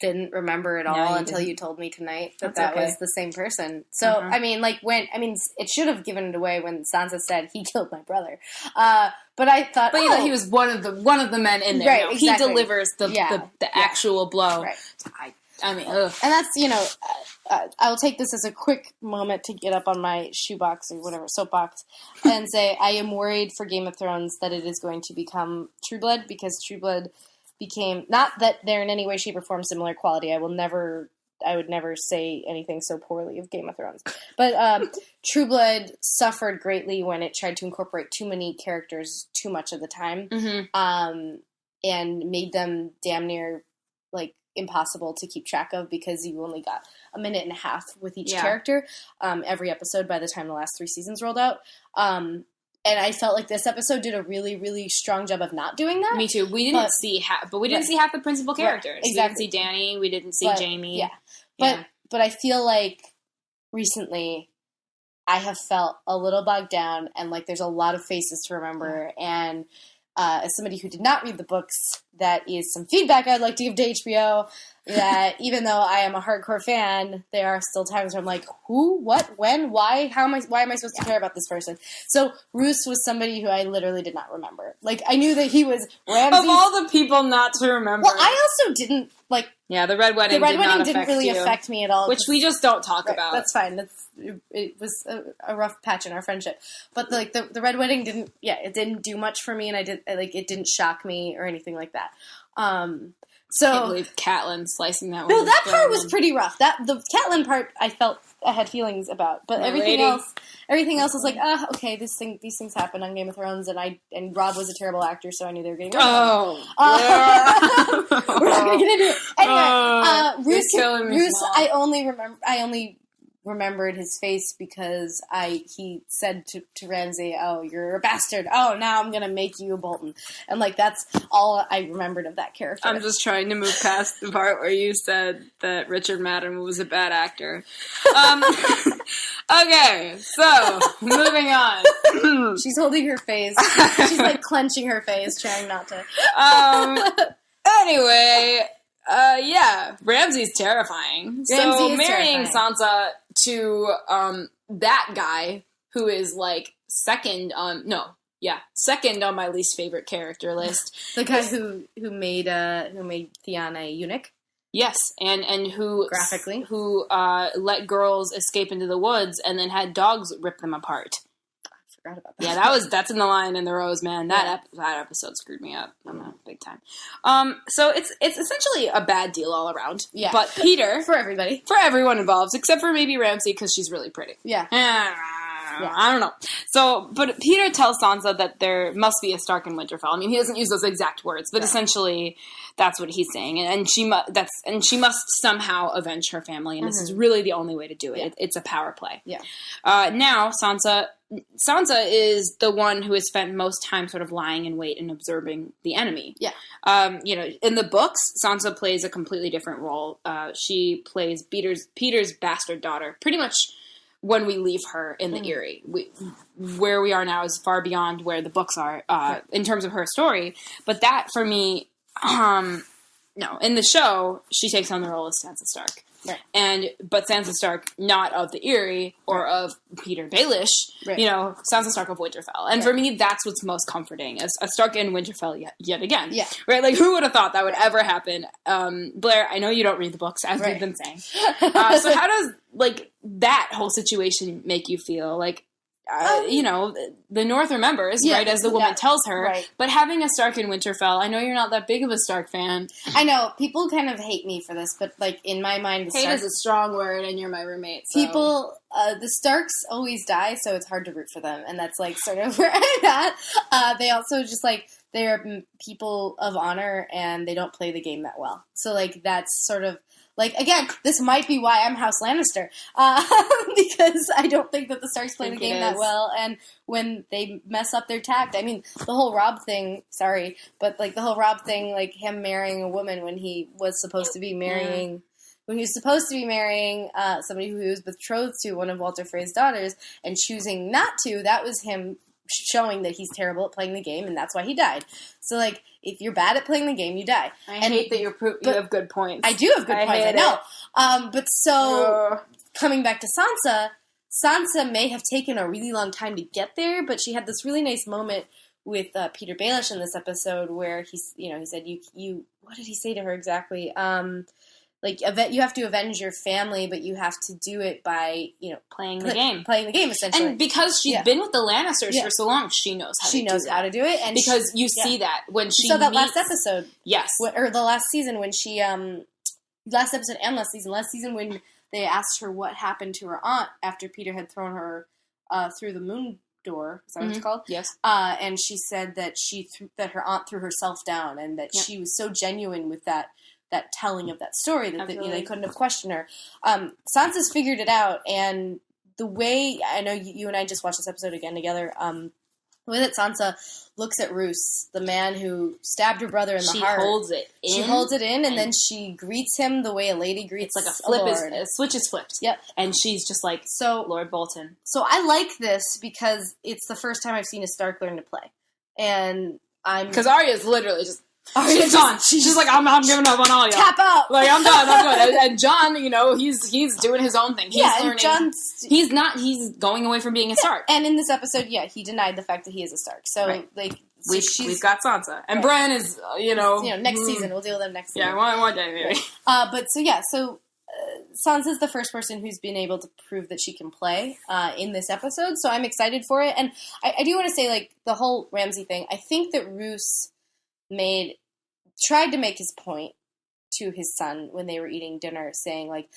didn't remember at all until you told me tonight that was the same person. So, it should have given it away when Sansa said, he killed my brother. But I thought... But he was one of the men in there. Right, exactly. He delivers the actual blow. Right. ugh. And that's, I'll take this as a quick moment to get up on my shoebox or whatever, soapbox, and say I am worried for Game of Thrones that it is going to become True Blood, because True Blood became, not that they're in any way, shape, or form similar quality. I would never say anything so poorly of Game of Thrones. But True Blood suffered greatly when it tried to incorporate too many characters too much of the time, and made them damn near, impossible to keep track of, because you only got a minute and a half with each character every episode by the time the last 3 seasons rolled out. And I felt like this episode did a really, really strong job of not doing that. Me too. We didn't see half the principal characters. Exactly. We didn't see Dany. We didn't see Jaime. Yeah. But I feel like recently I have felt a little bogged down, and there's a lot of faces to remember. And as somebody who did not read the books, that is some feedback I'd like to give to HBO, that even though I am a hardcore fan, there are still times where I'm like, who, what, when, why, why am I supposed to care about this person? So Roose was somebody who I literally did not remember. I knew that he was Ramsay. Of all the people not to remember. Well, I also didn't, the Red Wedding didn't really affect me at all. Which we just don't talk about. That's fine. It was a rough patch in our friendship. But, the Red Wedding it didn't do much for me, and it didn't shock me or anything like that. So, I can't believe Catelyn slicing that one. No, that part was pretty rough. The Catelyn part, I felt I had feelings about, but everything else was like, okay, these things happen on Game of Thrones, and Rob was a terrible actor, so I knew they were getting rid of him. We're not going to get into it. Anyway, Roose, I only remembered his face because he said to Ramsay, "Oh, you're a bastard. Oh, now I'm gonna make you a Bolton," and like that's all I remembered of that character. I'm just trying to move past the part where you said that Richard Madden was a bad actor. Okay, so moving on. She's holding her face. She's like clenching her face, trying not to. Anyway. Yeah, Ramsay's terrifying. So marrying Sansa to that guy who is like second on my least favorite character list. The guy who made Theon a eunuch. Yes, and who graphically let girls escape into the woods and then had dogs rip them apart. About that. Yeah, that's in The Lion and the Rose, man. That episode screwed me up. Big time. So it's essentially a bad deal all around. Yeah. But Peter for everyone involved, except for maybe Ramsay because she's really pretty. Yeah. I don't know. So, but Peter tells Sansa that there must be a Stark in Winterfell. I mean, he doesn't use those exact words, but essentially that's what he's saying. And she must somehow avenge her family, and this is really the only way to do it. Yeah. It's a power play. Yeah. Now Sansa is the one who has spent most time sort of lying in wait and observing the enemy. Yeah. In the books, Sansa plays a completely different role. She plays Peter's bastard daughter, pretty much. When we leave her in the Eyrie. Where we are now is far beyond where the books are in terms of her story. But that, for me, no. In the show, she takes on the role of Sansa Stark. Right. But Sansa Stark, not of the Eyrie or of Peter Baelish, Sansa Stark of Winterfell. And for me, that's what's most comforting. A Stark in Winterfell yet again. Yeah. Right? Like, who would have thought that would ever happen? Blair, I know you don't read the books, as we've been saying. So how does, like, that whole situation make you feel? Like, the North remembers, right, as the woman tells her. Right. But having a Stark in Winterfell, I know you're not that big of a Stark fan. I know. People kind of hate me for this, but, like, in my mind... Hate is a strong word, and you're my roommate, so... People... the Starks always die, so it's hard to root for them, and that's, like, sort of where I'm at. They also just, like... They're people of honor, and they don't play the game that well. So, like, that's sort of... Like, again, this might be why I'm House Lannister, because I don't think that the Starks play the game that well, and when they mess up their tact, I mean, the whole Rob thing, sorry, but, like, the whole Rob thing, like, him marrying a woman when he was supposed to be marrying, somebody who he was betrothed to, one of Walter Frey's daughters, and choosing not to, that was him showing that he's terrible at playing the game, and that's why he died. So, like, if you're bad at playing the game, you die. I hate that you have good points. I do have good points, I know. But so, coming back to Sansa may have taken a really long time to get there, but she had this really nice moment with Peter Baelish in this episode where he said, you what did he say to her exactly? Like, you have to avenge your family, but you have to do it by, playing the game. Playing the game, essentially. And because she's been with the Lannisters for so long, she knows how to do it. And because you see that when she saw that last episode. Yes. Or the last season when she, last episode and last season when they asked her what happened to her aunt after Peter had thrown her through the moon door. Is that what it's called? Yes. And she said that that her aunt threw herself down, and that she was so genuine with that telling of that story that they couldn't have questioned her. Sansa's figured it out, and the way I know you and I just watched this episode again together. The way that Sansa looks at Roose, the man who stabbed her brother in the heart. She holds it in, and then she greets him the way a lady greets. It's like a switch is flipped. Yep. And she's just like, Lord Bolton. So I like this because it's the first time I've seen a Stark learn to play, and because Arya's literally just. She's done. She's just like, I'm giving up on all y'all. Tap out. Like, I'm done. I'm good. And John, he's doing his own thing. He's learning. He's going away from being a Stark. And in this episode, he denied the fact that he is a Stark. So, we've got Sansa. And Bran is, next season. We'll deal with them next season. Yeah, one day, maybe. So Sansa's the first person who's been able to prove that she can play in this episode. So I'm excited for it. And I do want to say, like, the whole Ramsay thing, I think that Roose tried to make his point to his son when they were eating dinner, saying, like,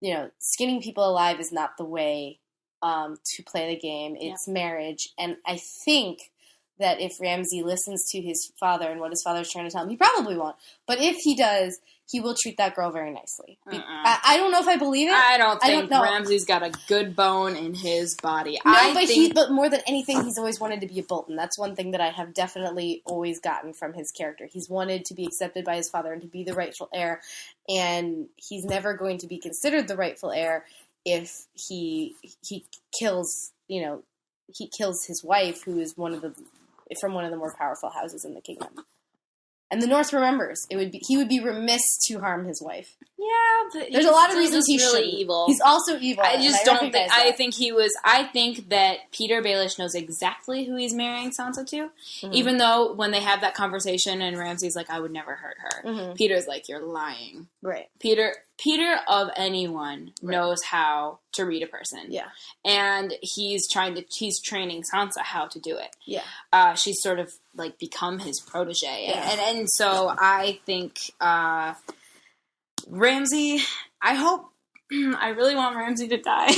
you know, skinning people alive is not the way to play the game. It's marriage. And I think that if Ramsay listens to his father and what his father's trying to tell him, he probably won't. But if he does, he will treat that girl very nicely. I don't know if I believe it. I don't think Ramsay's got a good bone in his body. No, but more than anything, he's always wanted to be a Bolton. That's one thing that I have definitely always gotten from his character. He's wanted to be accepted by his father and to be the rightful heir, and he's never going to be considered the rightful heir if he kills, you know, he kills his wife, who is from one of the more powerful houses in the kingdom. And the North remembers. He would be remiss to harm his wife. Yeah, but there's a lot of reasons he's really shouldn't. Evil. He's also evil. I just don't think. I think that Peter Baelish knows exactly who he's marrying Sansa to. Mm-hmm. Even though when they have that conversation and Ramsay's like, "I would never hurt her," mm-hmm. Peter's like, "You're lying." Right. Peter of anyone knows how to read a person. Yeah. And he's training Sansa how to do it. Yeah. She's sort of like become his protege. Yeah. And so I think Ramsay, I really want Ramsay to die.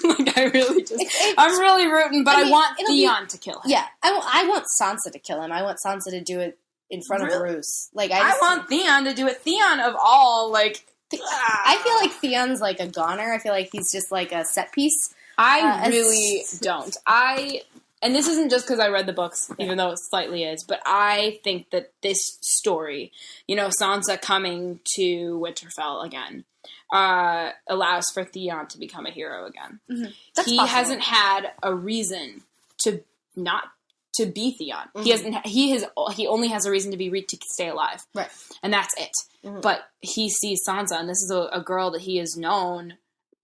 Like, I'm really rooting, but I want Theon to kill him. Yeah. I want Sansa to kill him. I want Sansa to do it in front of Roose. Like, I want Theon to do it. Theon of all, like, I feel like Theon's like a goner. I feel like he's just like a set piece. I really don't. And this isn't just because I read the books, even though it slightly is, but I think that this story, you know, Sansa coming to Winterfell again, allows for Theon to become a hero again. Mm-hmm. He hasn't had a reason to be Theon. Mm-hmm. He only has a reason to be Reed to stay alive. Right. And that's it. Mm-hmm. But he sees Sansa, and this is a girl that he has known,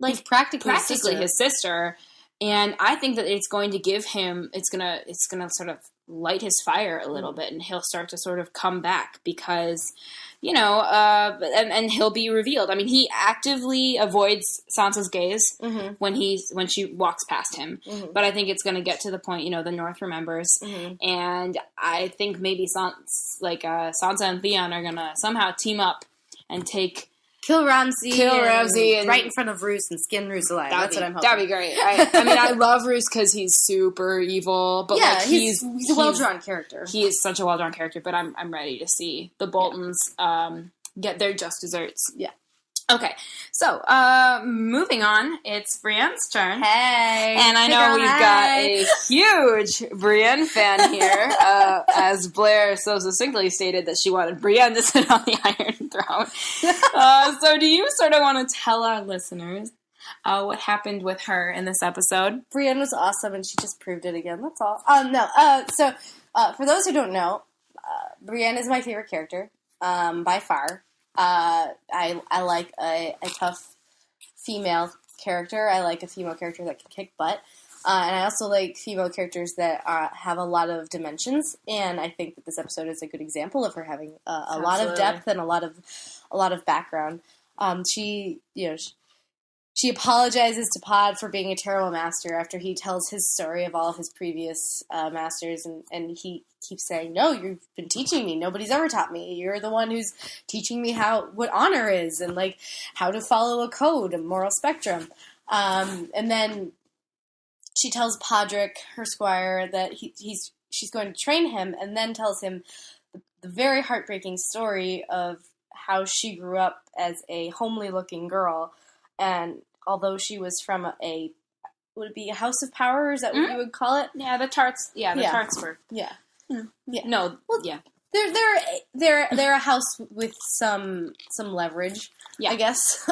like, he's practically his sister. And I think that it's going to give him, it's gonna sort of light his fire a little bit, and he'll start to sort of come back because, you know, and he'll be revealed. I mean, he actively avoids Sansa's gaze when she walks past him. Mm-hmm. But I think it's going to get to the point, you know, the North remembers, and I think maybe Sansa and Theon are going to somehow team up and kill Ramsay and right in front of Roose and skin Roose alive. That's what I'm hoping. That'd be great. I mean, I love Roose because he's super evil, but yeah, like, he's a well-drawn character. He is such a well-drawn character, but I'm ready to see the Boltons get their just desserts. Yeah. Okay, so moving on, it's Brienne's turn. Hey, and I know we've got a huge Brienne fan here, as Blair so succinctly stated that she wanted Brienne to sit on the Iron Throne. So do you sort of want to tell our listeners what happened with her in this episode? Brienne was awesome, and she just proved it again. That's all. So for those who don't know, Brienne is my favorite character by far. I like a tough female character. I like a female character that can kick butt. And I also like female characters that have a lot of dimensions. And I think that this episode is a good example of her having a lot of depth and a lot of background. She apologizes to Pod for being a terrible master after he tells his story of all of his previous masters, and he keeps saying, "No, you've been teaching me. Nobody's ever taught me. You're the one who's teaching me what honor is and like how to follow a code, a moral spectrum." And then she tells Podrick, her squire, that she's going to train him, and then tells him the very heartbreaking story of how she grew up as a homely-looking girl. And although she was from would it be a house of power? Is that what you would call it? Yeah, the Tarts. Yeah, the Tarts were. Yeah. Yeah. No. Well, yeah. They're a house with some leverage. Yeah. I guess.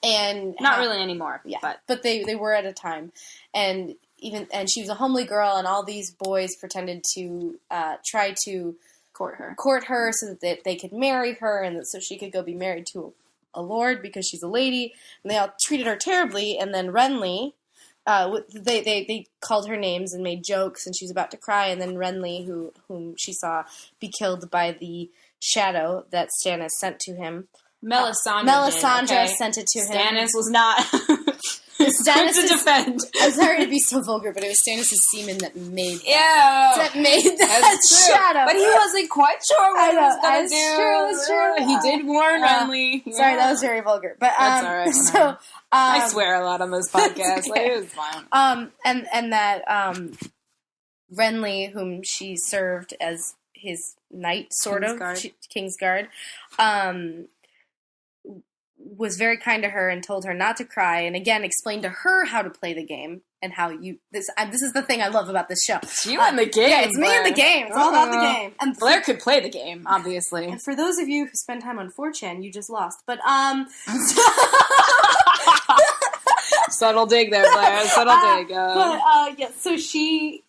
And not really anymore. Yeah. But they were at a time, and she was a homely girl, and all these boys pretended to try to court her so that they could marry her, and so she could go be married to a lord because she's a lady, and they all treated her terribly. And then Renly, they called her names and made jokes, and she was about to cry. And then Renly, whom she saw be killed by the shadow that Stannis sent to him. Melisandre sent it to him. Stannis was not. Quick to defend. I'm sorry to be so vulgar, but it was Stannis' semen that made that shadow. But he wasn't quite sure what he was going to do. That's true. He did warn Renly. Sorry, that was very vulgar. But that's all right. So I swear a lot on this podcast. Okay. It was fine. And that Renly, whom she served as his knight, Kingsguard, was very kind to her and told her not to cry, and again explained to her how to play the game and how this is the thing I love about this show. It's you in the game. Yeah, it's me in the game. It's all about the game. And Blair could play the game, obviously. And for those of you who spend time on 4chan, you just lost. But subtle dig there, Blair. Subtle dig. Yeah. So she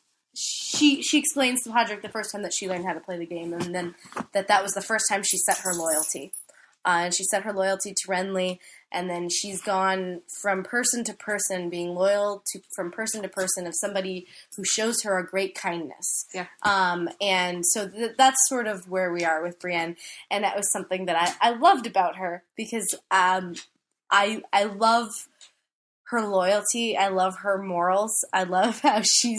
explains to Podrick the first time that she learned how to play the game, and then that was the first time she set her loyalty. And she set her loyalty to Renly, and then she's gone from person to person, being loyal from person to person of somebody who shows her a great kindness. Yeah. And so that's sort of where we are with Brienne, and that was something that I loved about her, because I love her loyalty. I love her morals. I love how she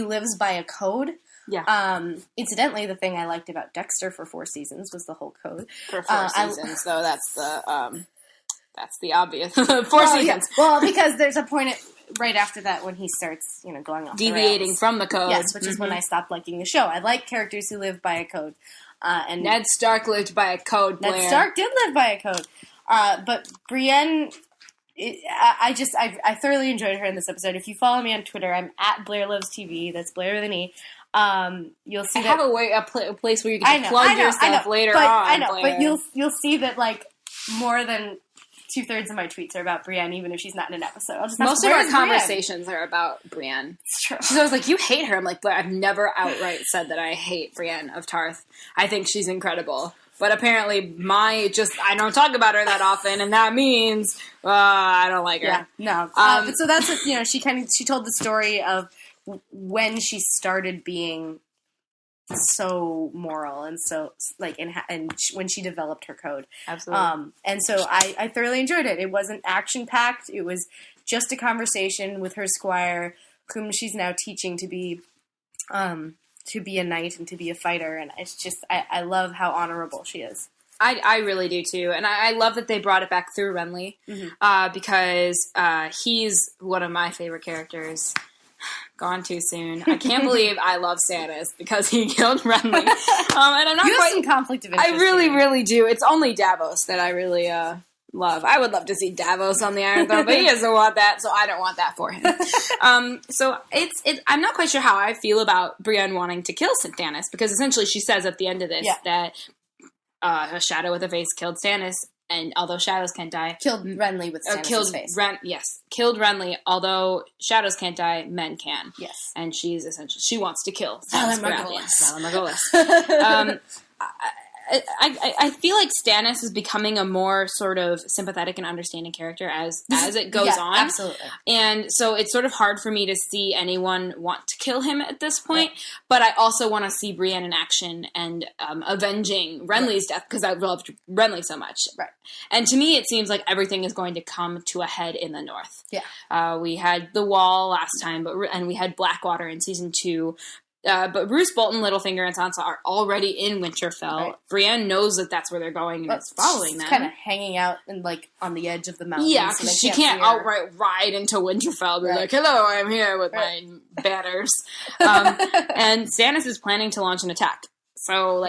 lives by a code. Yeah. Incidentally, the thing I liked about Dexter for 4 seasons was the whole code. For 4 seasons, though, that's the obvious 4 seasons. Yeah. Well, because there's a point right after that when he starts, going off deviating from the code. Yes, which is when I stopped liking the show. I like characters who live by a code. And Ned Stark lived by a code, Blair. Ned Stark did live by a code. But Brienne, I thoroughly enjoyed her in this episode. If you follow me on Twitter, I'm at Blair Loves TV. That's Blair with an E. You'll see. I have a place where you can plug yourself later on. I know, Blair. but you'll see that more than 2/3 of my tweets are about Brienne, even if she's not in an episode. Most of our conversations are about Brienne. It's true. She's always like, "You hate her." I'm like, "Blair, I've never outright said that I hate Brienne of Tarth. I think she's incredible." But apparently, I don't talk about her that often, and that means I don't like her. Yeah, no. But so that's she told the story of when she started being so moral and so and when she developed her code. Absolutely. And so I thoroughly enjoyed it. It wasn't action packed. It was just a conversation with her squire, whom she's now teaching to be a knight and to be a fighter. And it's just I love how honorable she is. I really do too, and I love that they brought it back through Renly, because he's one of my favorite characters. Gone too soon. I can't believe I love Stannis because he killed Renly. And I'm not some conflict of interest. I really, really do. It's only Davos that I really love. I would love to see Davos on the Iron Throne, but he doesn't want that, so I don't want that for him. So I'm not quite sure how I feel about Brienne wanting to kill Stannis, because essentially she says at the end of this that a shadow with a face killed Stannis. And although shadows can't die... Killed Renly with Stannis' face. Killed Renly. Although shadows can't die, men can. Yes. And she wants to kill Stannis Margolis. I feel like Stannis is becoming a more sort of sympathetic and understanding character as it goes on. Absolutely. And so it's sort of hard for me to see anyone want to kill him at this point. Right. But I also want to see Brienne in action and avenging Renly's death, because I loved Renly so much. Right. And to me, it seems like everything is going to come to a head in the North. Yeah. We had the Wall last time, and we had Blackwater in season 2. But Roose Bolton, Littlefinger, and Sansa are already in Winterfell. Right. Brienne knows that that's where they're going and is following them. Kind of hanging out on the edge of the mountains. Yeah, because she can't outright ride into Winterfell and be like, "Hello, I'm here with my banners." And Stannis is planning to launch an attack. So,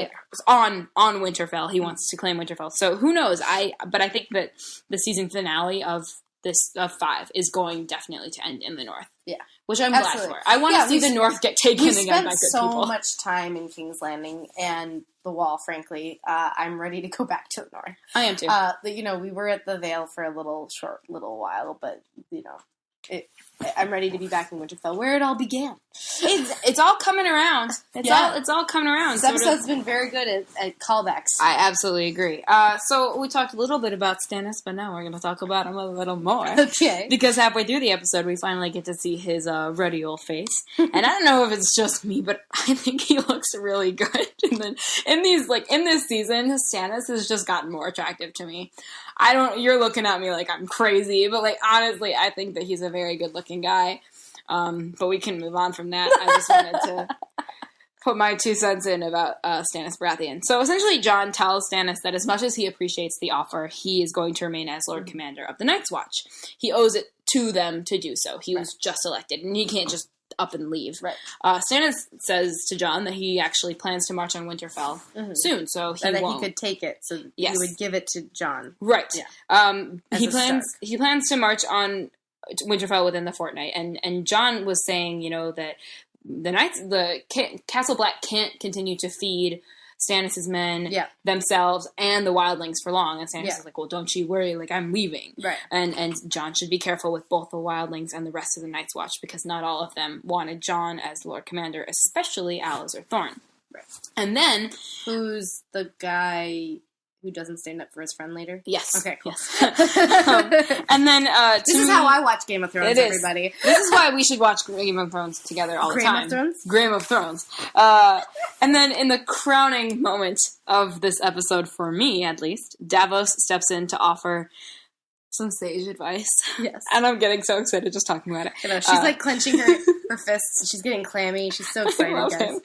on Winterfell, he wants to claim Winterfell. So who knows? But I think that the season finale of 5 is going definitely to end in the North. Yeah. Which I'm glad for. I want to see the North get taken again by good people. We spent so much time in King's Landing and the Wall, frankly. I'm ready to go back to the North. I am too. We were at the Vale for a little while, but, I'm ready to be back in Winterfell, where it all began. It's all coming around. It's all coming around. This episode's been very good at callbacks. I absolutely agree. So we talked a little bit about Stannis, but now we're going to talk about him a little more. Okay. Because halfway through the episode, we finally get to see his ruddy old face, and I don't know if it's just me, but I think he looks really good. And then in this season, Stannis has just gotten more attractive to me. You're looking at me like I'm crazy, but like honestly, I think that he's a very good looking guy. But we can move on from that. I just wanted to put my 2 cents in about Stannis Baratheon. So essentially, Jon tells Stannis that as much as he appreciates the offer, he is going to remain as Lord Commander of the Night's Watch. He owes it to them to do so. He was just elected, and he can't just up and leave. Right. Stannis says to Jon that he actually plans to march on Winterfell soon, so that he could take it, so he would give it to Jon. Right. Yeah. He plans to march on Winterfell within the fortnight, and Jon was saying, that Castle Black can't continue to feed Stannis' men, themselves, and the wildlings for long. And Stannis is like, well, don't you worry, like, I'm leaving. Right. And Jon should be careful with both the wildlings and the rest of the Night's Watch, because not all of them wanted Jon as Lord Commander, especially Alliser Thorne. Right. And then... Who's the guy who doesn't stand up for his friend later? Yes. Okay, cool. Yes. And then... this is how I watch Game of Thrones, everybody. This is why we should watch Game of Thrones together all the time. Game of Thrones? And then in the crowning moment of this episode, for me at least, Davos steps in to offer some sage advice. Yes. And I'm getting so excited just talking about it. She's like clenching her fists. She's getting clammy. She's so excited, guys.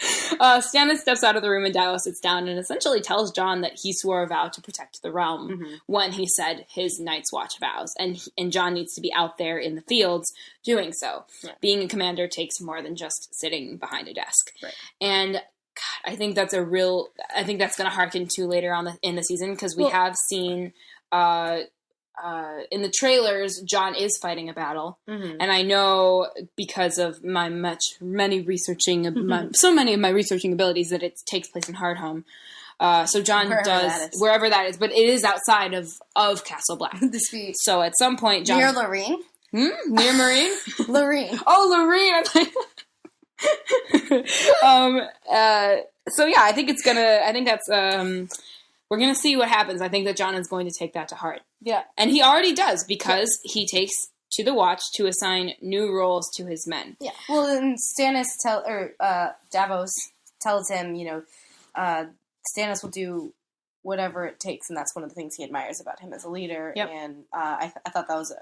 Stannis steps out of the room and Davos sits down and essentially tells Jon that he swore a vow to protect the realm when he said his Night's Watch vows. And Jon needs to be out there in the fields doing so. Yeah. Being a commander takes more than just sitting behind a desk. Right. And God, I think that's going to harken to later on in the season, because we have seen... in the trailers, Jon is fighting a battle, and I know because of my many researching abilities that it takes place in Hardhome. So Jon wherever that is, but it is outside of Castle Black. So at some point, Jon near Lorene. Near Marine, Lorene. Oh, Lorene. So yeah, I think that's. We're going to see what happens. I think that Jon is going to take that to heart. Yeah. And he already does, because he takes to the Watch to assign new roles to his men. Yeah. Well, and Davos tells him, Stannis will do whatever it takes, and that's one of the things he admires about him as a leader. Yep. And I thought that was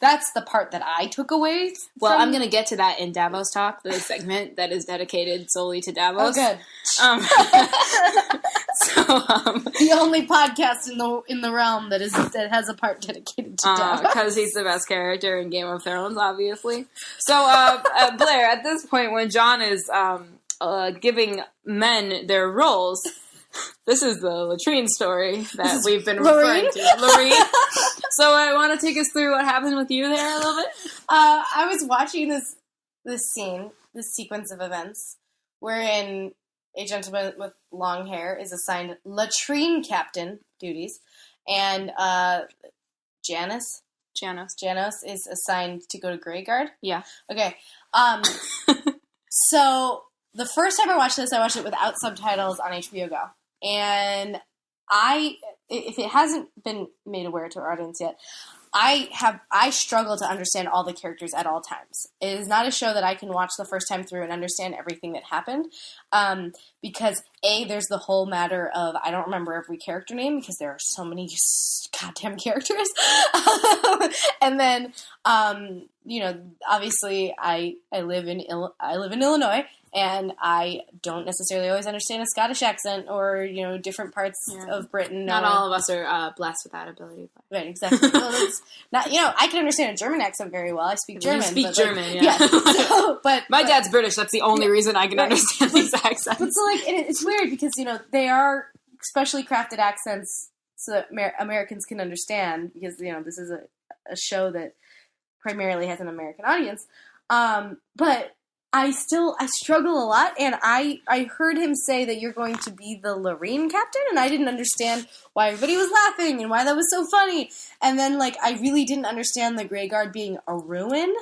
that's the part that I took away. Well, I'm going to get to that in Davos Talk, the segment that is dedicated solely to Davos. Oh, good. The only podcast in the realm that has a part dedicated to Davos, because he's the best character in Game of Thrones, obviously. So, Blair, at this point, when Jon is giving men their roles, this is the latrine story that we've been referring to. Lorene. So, I want to take us through what happened with you there a little bit. I was watching this sequence of events wherein a gentleman with long hair is assigned latrine captain duties, and Janos is assigned to go to Greyguard. Yeah. Okay. So the first time I watched this, I watched it without subtitles on HBO Go, and if it hasn't been made aware to our audience yet, I struggle to understand all the characters at all times. It is not a show that I can watch the first time through and understand everything that happened, because there's the whole matter of I don't remember every character name because there are so many goddamn characters, and then obviously I live in Illinois. And I don't necessarily always understand a Scottish accent or, different parts of Britain. Not all of us are blessed with that ability. But. Right, exactly. Well, it's not, I can understand a German accent very well. I speak German. You speak German, yeah. But my dad's British. That's the only reason I can understand these accents. But so, it's weird because, they are specially crafted accents so that Americans can understand because, this is a show that primarily has an American audience. But I struggle a lot, and I heard him say that you're going to be the Lorraine captain, and I didn't understand why everybody was laughing and why that was so funny. And then, like, I really didn't understand the Greyguard being a ruin.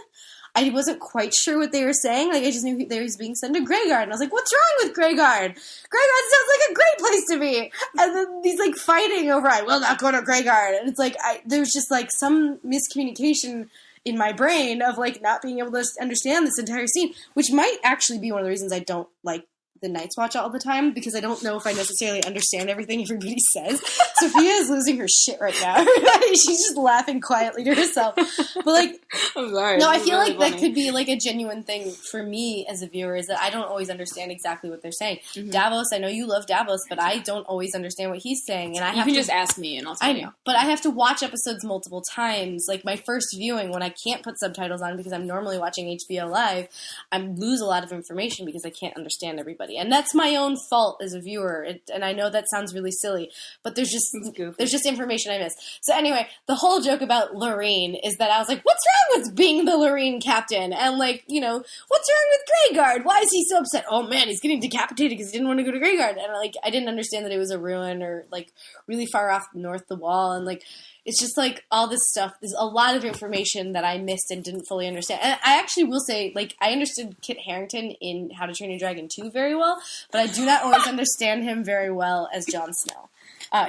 I wasn't quite sure what they were saying. Like, I just knew they was being sent to Greyguard, and I was like, what's wrong with Greyguard? Greyguard sounds like a great place to be! And then he's, like, fighting over, I will not go to Greyguard. And it's like, there's just, like, some miscommunication in my brain of, like, not being able to understand this entire scene, which might actually be one of the reasons I don't like the Night's Watch all the time, because I don't know if I necessarily understand everything everybody says. Sophia is losing her shit right now. She's just laughing quietly to herself. But, like, I'm sorry. no, I feel like that could be, like, a genuine thing for me as a viewer, is that I don't always understand exactly what they're saying. Mm-hmm. Davos, I know you love Davos, but I don't always understand what he's saying. And you can just ask me and I'll tell you. I know, but I have to watch episodes multiple times. Like, my first viewing, when I can't put subtitles on because I'm normally watching HBO Live, I lose a lot of information because I can't understand everybody. And that's my own fault as a viewer. And I know that sounds really silly, but there's just information I miss. So anyway, the whole joke about Lorraine is that I was like, what's wrong with being the Lorraine captain? And, like, you know, what's wrong with Greyguard? Why is he so upset? Oh man, he's getting decapitated because he didn't want to go to Greyguard. And, like, I didn't understand that it was a ruin or, like, really far off north the wall. And, like, it's just, like, all this stuff. There's a lot of information that I missed and didn't fully understand. And I actually will say, like, I understood Kit Harington in How to Train Your Dragon 2 very well, but I do not always understand him very well as Jon Snow.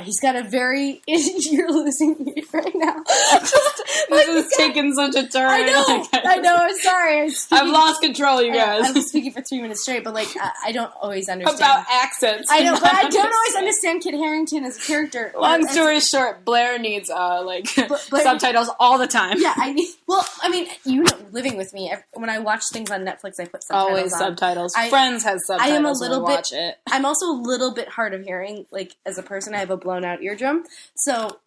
He's got a very... You're losing me right now. This is taking such a turn. I know, I'm sorry. I've lost control, you guys. I've been speaking for 3 minutes straight, but, like, I don't always understand. About accents. I know, but I don't always understand Kit Harington as a character. Long story short, Blair needs, subtitles all the time. Yeah, I mean, you know, living with me, when I watch things on Netflix, I put subtitles Always on. subtitles. Friends has subtitles. I am a little bit, watch it. I'm also a little bit hard of hearing, like, as a person, I have a blown out eardrum, so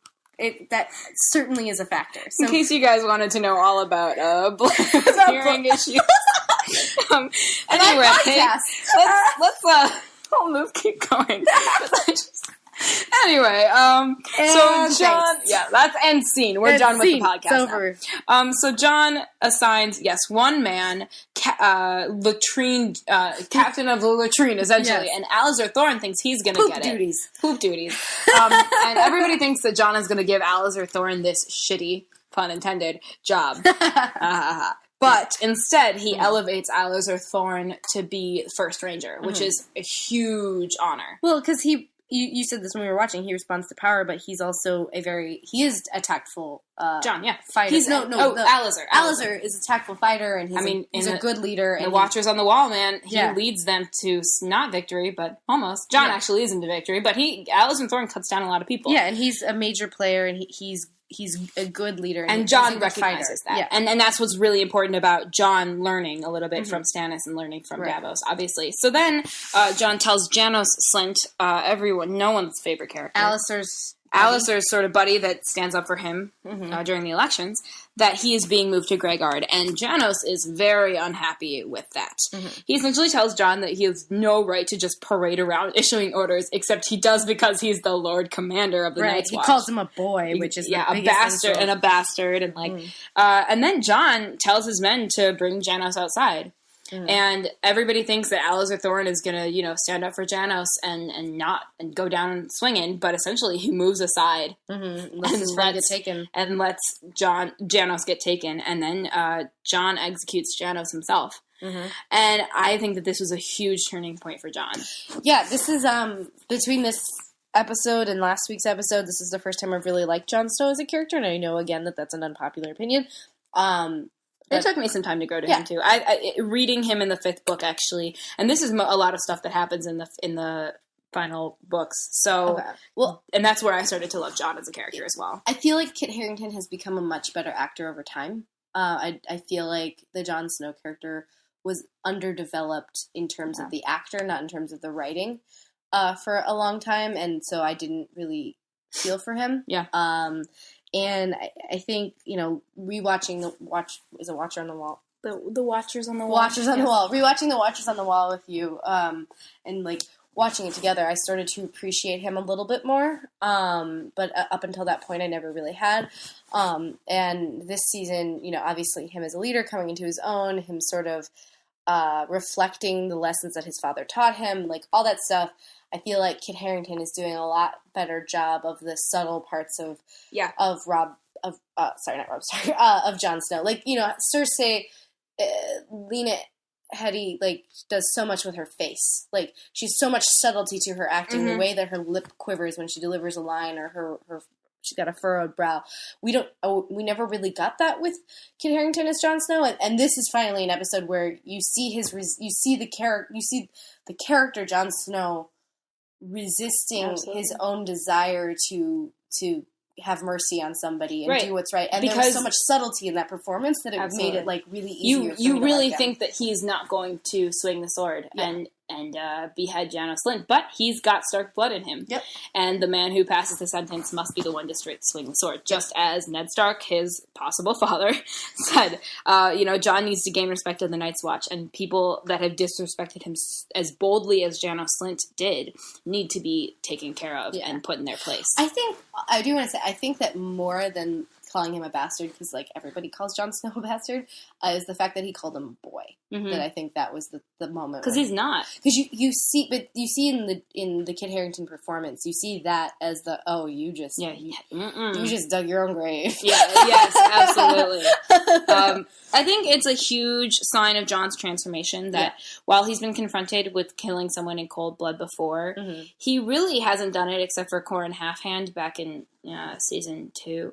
that certainly is a factor. So, in case you guys wanted to know all about Blair's hearing issues. Anyway, let's keep going. Anyway, so John, that's end scene. We're done with the podcast. It's over. So John assigns, one man, latrine, captain of the latrine, essentially, and Alistair Thorne thinks he's going to get it. Poop duties. And everybody thinks that John is going to give Alistair Thorne this shitty, pun intended, job. But instead, he elevates Alistair Thorne to be First Ranger, which is a huge honor. Well, because you said this when we were watching, he responds to power, but he's also he is a tactful John, fighter. Alistair. Alistair is a tactful fighter, and he's a good leader. And the Watchers on the Wall, man, he leads them to not victory, but almost. John actually is into victory, but Alistair Thorne cuts down a lot of people. Yeah, and he's a major player, and he's a good leader. And John recognizes that. Yeah. And that's what's really important about John learning a little bit from Stannis and learning from Davos, obviously. So then John tells Janos Slynt, no one's favorite character. Alistair's sort of buddy that stands up for him during the elections, that he is being moved to Greyguard, and Janos is very unhappy with that. He essentially tells John that he has no right to just parade around issuing orders, except he does because he's the Lord Commander of the Night's Watch. He calls him a boy, which is a bastard, and and then John tells his men to bring Janos outside. And everybody thinks that Alistair Thorne is going to, stand up for Janos and go down swinging, but essentially he moves aside and lets Janos get taken, and then John executes Janos himself. And I think that this was a huge turning point for John. Yeah, this is between this episode and last week's episode, this is the first time I've really liked Jon Snow as a character, and I know again that that's an unpopular opinion. It took me some time to grow to him too. I reading him in the 5th book actually, and this is a lot of stuff that happens in the final books. So, and that's where I started to love John as a character as well. I feel like Kit Harington has become a much better actor over time. I feel like the Jon Snow character was underdeveloped in terms of the actor, not in terms of the writing, for a long time, and so I didn't really feel for him. Yeah. And I think, rewatching the Watcher on the Wall? The Watchers on the Wall. Watchers on the Wall. Rewatching the Watchers on the Wall with you, and, watching it together, I started to appreciate him a little bit more. But up until that point, I never really had. And this season, obviously him as a leader coming into his own, him sort of reflecting the lessons that his father taught him, like all that stuff. I feel like Kit Harington is doing a lot better job of the subtle parts of Jon Snow. Like, you know, Cersei, Lena Headey, like, does so much with her face. Like, she's so much subtlety to her acting, the way that her lip quivers when she delivers a line, or her she's got a furrowed brow. We never really got that with Kit Harington as Jon Snow, and this is finally an episode where you see the character Jon Snow resisting his own desire to have mercy on somebody and do what's right. And there was so much subtlety in that performance that it made it like really easier. You really think that he's not going to swing the sword and behead Janos Slynt, but he's got Stark blood in him. Yep. And the man who passes the sentence must be the one to swing the sword, just as Ned Stark, his possible father, said. Jon needs to gain respect of the Night's Watch, and people that have disrespected him as boldly as Janos Slynt did need to be taken care of and put in their place. I think that more than calling him a bastard, because like everybody calls Jon Snow a bastard, is the fact that he called him a boy. That I think that was the moment, because he's not. Because you see in the Kit Harington performance, you see that as you just dug your own grave. Yes, absolutely. I think it's a huge sign of Jon's transformation that while he's been confronted with killing someone in cold blood before, he really hasn't done it except for Corin Halfhand back in season 2.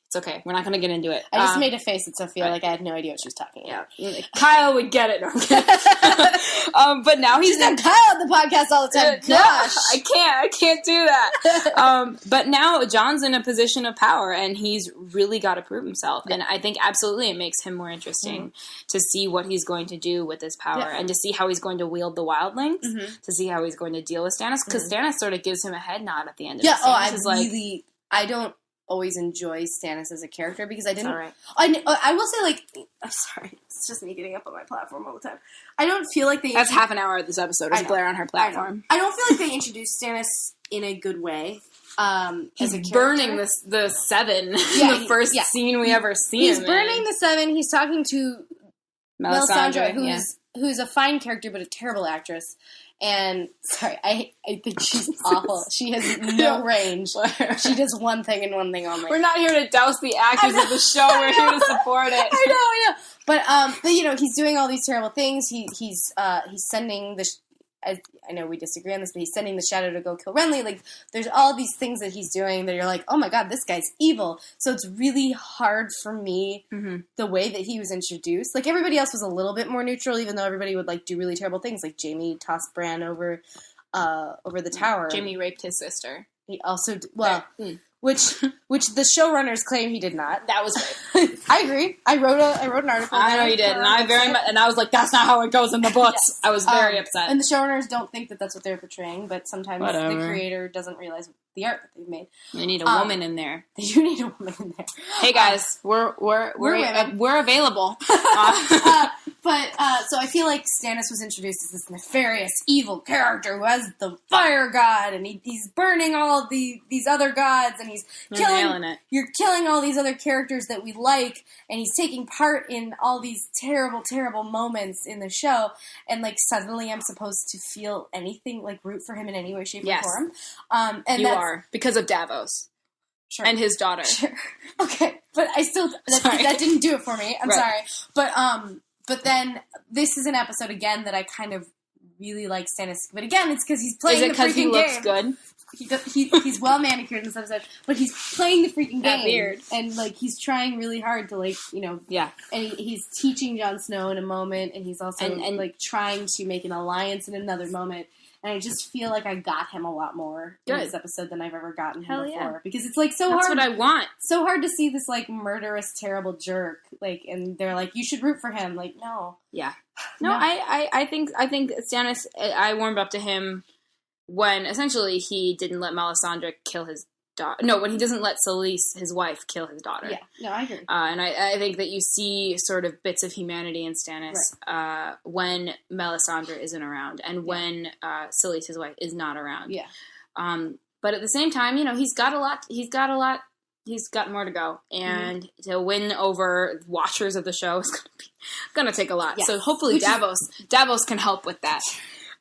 It's okay. We're not going to get into it. I just made a face at Sophia like I had no idea what she was talking about. Yeah. Kyle would get it. No, I'm kidding. But now he's on Kyle on the podcast all the time. Gosh. I can't do that. But now Jon's in a position of power, and he's really got to prove himself. And I think absolutely it makes him more interesting to see what he's going to do with this power and to see how he's going to wield the wildlings, to see how he's going to deal with Stannis, because Stannis sort of gives him a head nod at the end of it. I don't always enjoy Stannis as a character because I didn't. All right. I will say, like, I'm sorry, it's just me getting up on my platform all the time. I don't feel like they. That's half an hour of this episode. Is Blair on her platform? I don't feel like they introduced Stannis in a good way. He's burning the Seven in the first scene we ever see. He's burning the Seven. He's talking to Melisandre, who's a fine character but a terrible actress. And, sorry, I think she's awful. She has no range. She does one thing and one thing only. We're not here to douse the actors of the show. We're here to support it. I know. But he's doing all these terrible things. He's sending the... I know we disagree on this, but he's sending the Shadow to go kill Renly. Like, there's all these things that he's doing that you're like, oh my god, this guy's evil. So it's really hard for me, the way that he was introduced. Like, everybody else was a little bit more neutral, even though everybody would, like, do really terrible things. Like, Jaime tossed Bran over the tower. Jaime raped his sister. He also... Which the showrunners claim he did not. That was I agree. I wrote an article. I know you did, and I was like, that's not how it goes in the books. Yes. I was very upset. And the showrunners don't think that that's what they're portraying, but sometimes the creator doesn't realize the art that they've made. They need a woman in there. They do need a woman in there. Hey guys, we're available. So I feel like Stannis was introduced as this nefarious, evil character who has the fire god, and he's burning all of these other gods, and you're killing all these other characters that we like, and he's taking part in all these terrible, terrible moments in the show, and like suddenly I'm supposed to feel anything, like root for him in any way, shape, or form. And you are, because of Davos. Sure. And his daughter. Sure. Okay, but I still that didn't do it for me. I'm sorry, but then this is an episode again that I kind of really like Stannis. But again, it's because he's playing the freaking game. Is it because he looks good? He's well manicured in this episode, but he's playing the freaking game. Weird. And like he's trying really hard to And he's teaching Jon Snow in a moment, and he's also like trying to make an alliance in another moment. And I just feel like I got him a lot more in this episode than I've ever gotten him before. Yeah. Because it's like That's what I want. So hard to see this like murderous, terrible jerk. Like, and they're like, you should root for him. Like, no. Yeah. No. I think Stannis, I warmed up to him when essentially he didn't let Melisandre kill his daughter. No, when he doesn't let Selyse, his wife, kill his daughter. Yeah. No, I agree. And I think that you see sort of bits of humanity in Stannis when Melisandre isn't around and when Selyse, his wife, is not around. Yeah. But at the same time, he's got a lot he's got more to go, and to win over watchers of the show is gonna take a lot. Yes. So hopefully Davos can help with that.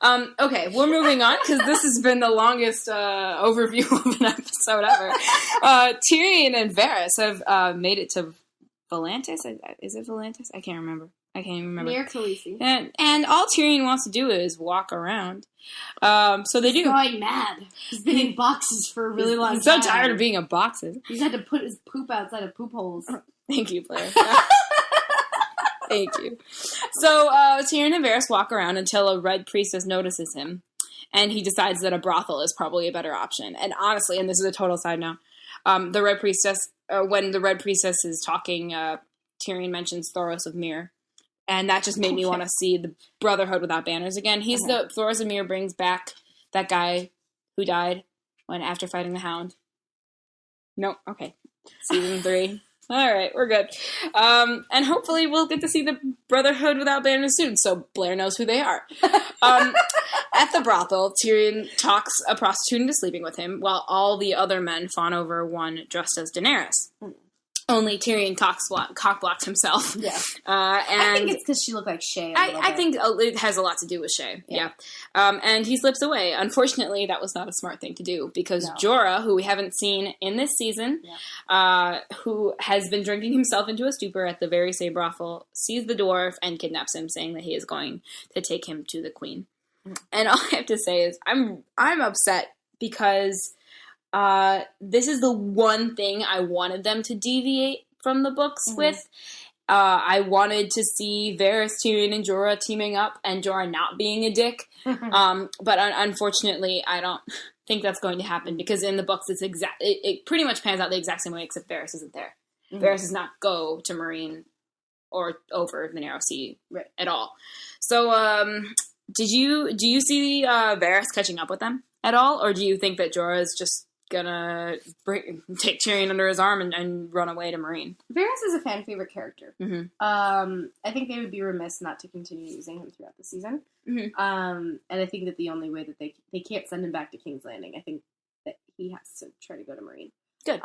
Okay, we're moving on because this has been the longest overview of an episode ever. Tyrion and Varys have made it to Volantis. Is it Volantis? I can't remember. Near Khaleesi. And all Tyrion wants to do is walk around. So they do. He's going mad. He's been in boxes for a really long time. He's so tired of being in boxes. He's had to put his poop outside of poop holes. Thank you, Blair. Thank you. So Tyrion and Varys walk around until a red priestess notices him, and he decides that a brothel is probably a better option. And honestly, and this is a total side note, the red priestess, when the red priestess is talking, Tyrion mentions Thoros of Myr, and that just made me want to see the Brotherhood without banners again. He's the Thoros of Myr brings back that guy who died after fighting the Hound. Nope. Okay. Season 3. All right, we're good. And hopefully we'll get to see the Brotherhood without banners soon, so Blair knows who they are. At the brothel, Tyrion talks a prostitute into sleeping with him, while all the other men fawn over one dressed as Daenerys. Only Tyrion cock-blocks himself. Yeah. And I think it's because she looked like Shay. I think it has a lot to do with Shay. Yeah. And he slips away. Unfortunately, that was not a smart thing to do because Jorah, who we haven't seen in this season, who has been drinking himself into a stupor at the very same brothel, sees the dwarf and kidnaps him, saying that he is going to take him to the queen. And all I have to say is I'm upset because this is the one thing I wanted them to deviate from the books with. I wanted to see Varys, Tyrion, and Jorah teaming up, and Jorah not being a dick. But unfortunately, I don't think that's going to happen because in the books, it pretty much pans out the exact same way, except Varys isn't there. Varys does not go to Meereen or over the Narrow Sea at all. So, do you see Varys catching up with them at all, or do you think that Jorah is just gonna take Tyrion under his arm and run away to Meereen? Varys is a fan favorite character. I think they would be remiss not to continue using him throughout the season. And I think that the only way that they can't send him back to King's Landing. I think that he has to try to go to Meereen. Good.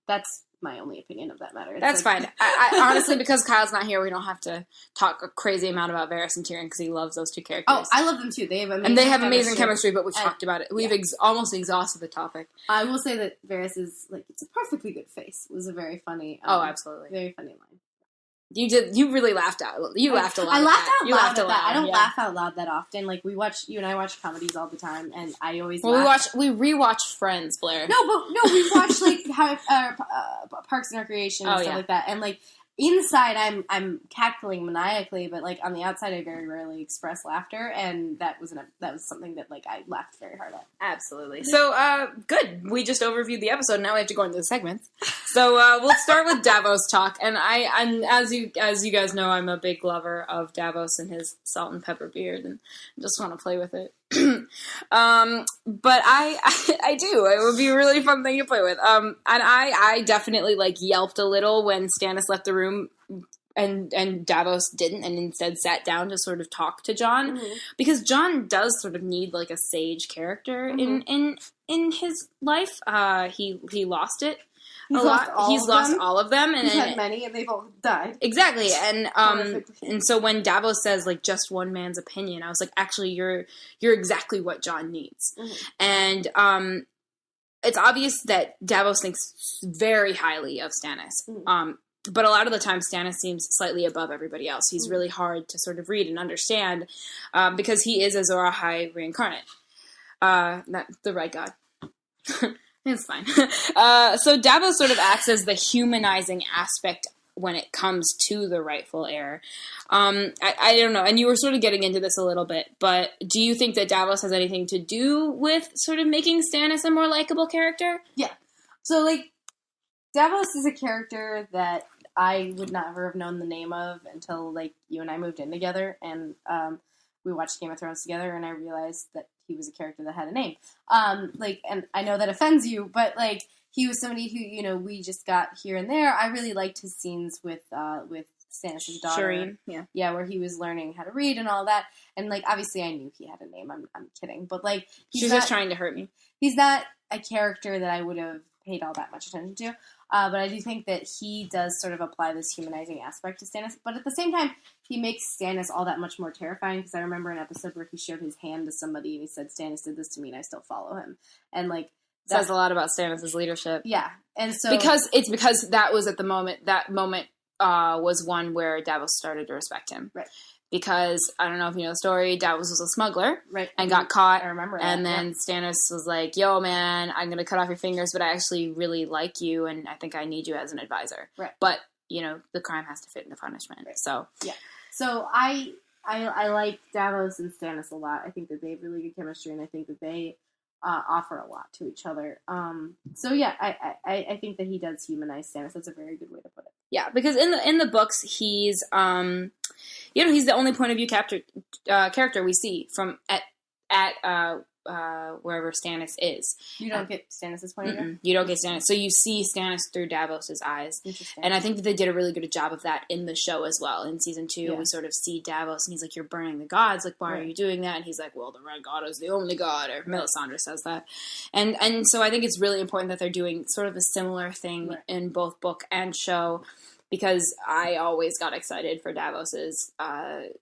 That's my only opinion of that matter. That's fine. I honestly, because Kyle's not here, we don't have to talk a crazy amount about Varys and Tyrion because he loves those two characters. Oh, I love them too. They have amazing chemistry, but we've talked about it. We've almost exhausted the topic. I will say that Varys is it's a perfectly good face. It was a very funny. Absolutely, very funny line. You really laughed out. You laughed a lot. I laughed out loud at that. I don't laugh out loud that often. Like you and I watch comedies all the time, and I always. We rewatch Friends, Blair. We watch Parks and Recreation and stuff like that, and inside I'm cackling maniacally, but on the outside I very rarely express laughter, and that was something that I laughed very hard at. Absolutely. So good. We just overviewed the episode. Now we have to go into the segments. So we'll start with Davos talk, and as you guys know, I'm a big lover of Davos and his salt and pepper beard, and just want to play with it. But I do. It would be a really fun thing to play with. And I definitely yelped a little when Stannis left the room and Davos didn't, and instead sat down to sort of talk to Jon, because Jon does sort of need a sage character in his life. He lost it. He's lost all of them, and he's had many, and they've all died. Exactly, and so when Davos says just one man's opinion, I was like, actually, you're exactly what Jon needs, and it's obvious that Davos thinks very highly of Stannis, but a lot of the time Stannis seems slightly above everybody else. He's really hard to sort of read and understand because he is Azor Ahai reincarnate, not the right god. It's fine. So Davos sort of acts as the humanizing aspect when it comes to the rightful heir. I don't know, and you were sort of getting into this a little bit, but do you think that Davos has anything to do with sort of making Stannis a more likable character? Yeah. So, Davos is a character that I would never have known the name of until, you and I moved in together, and we watched Game of Thrones together, and I realized that he was a character that had a name. And I know that offends you, but, he was somebody who, we just got here and there. I really liked his scenes with Stannis' daughter. Shireen, yeah. Yeah, where he was learning how to read and all that. And, obviously I knew he had a name. I'm kidding. But, she's just trying to hurt me. He's not a character that I would have paid all that much attention to. But I do think that he does sort of apply this humanizing aspect to Stannis. But at the same time, he makes Stannis all that much more terrifying, because I remember an episode where he showed his hand to somebody and he said, Stannis did this to me and I still follow him. And like, says a lot about Stannis' leadership. Yeah. And so because that was at the moment, was one where Davos started to respect him. Right. Because, I don't know if you know the story, Davos was a smuggler. Right. And got caught. I remember that. And then Stannis was like, yo, man, I'm going to cut off your fingers, but I actually really like you, and I think I need you as an advisor. Right. But, the crime has to fit in the punishment. Right. So. Yeah. So I like Davos and Stannis a lot. I think that they have really good chemistry, and I think that they offer a lot to each other. So yeah, I think that he does humanize Stannis. That's a very good way to put it. Yeah, because in the books, he's he's the only point of view character we see from at wherever Stannis is. You don't get Stannis' point of view? You don't get Stannis. So you see Stannis through Davos' eyes. Interesting. And I think that they did a really good job of that in the show as well. In season 2, we sort of see Davos, and he's like, you're burning the gods. Like, why are you doing that? And he's like, well, the Red God is the only God. Or Melisandre says that. And so I think it's really important that they're doing sort of a similar thing in both book and show, because I always got excited for Davos's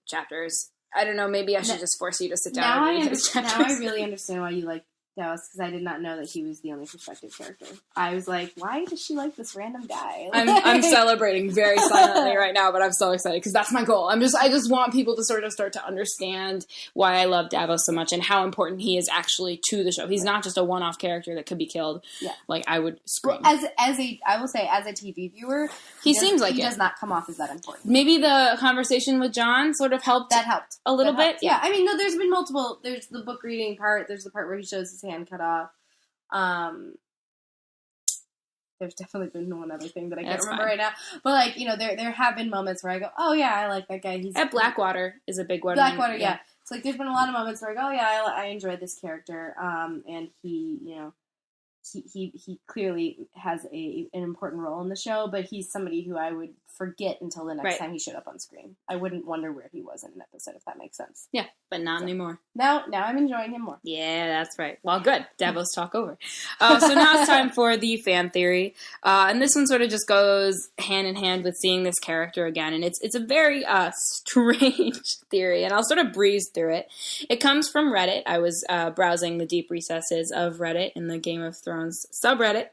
chapters. I don't know, maybe I should just force you to sit down and read his chapters. Now I really understand why you like Davos, because I did not know that he was the only perspective character. I was like, why does she like this random guy? I'm celebrating very silently right now, but I'm so excited because that's my goal. I just want people to sort of start to understand why I love Davos so much and how important he is actually to the show. He's not just a one-off character that could be killed. Yeah. Like, I would scream. Well, I will say, as a TV viewer, he does not come off as that important. Maybe the conversation with Jon sort of helped. That helped a little bit. Yeah. I mean, no, there's been multiple. There's the book reading part. There's the part where he shows his hand cut off. There's definitely been one other thing that I can't remember right now. But, like, there have been moments where I go, oh, yeah, I like that guy. He's at Blackwater is a big one. Blackwater, yeah. It's like there's been a lot of moments where I go, oh, yeah, I enjoyed this character. And he, he clearly has an important role in the show, but he's somebody who I would forget until the next time he showed up on screen. I wouldn't wonder where he was in an episode, if that makes sense. Yeah, but not anymore. Now I'm enjoying him more. Yeah, that's right. Well, good. Davos talk over. So now it's time for the fan theory. And this one sort of just goes hand in hand with seeing this character again. And it's a very strange theory, and I'll sort of breeze through it. It comes from Reddit. I was browsing the deep recesses of Reddit in the Game of Thrones subreddit.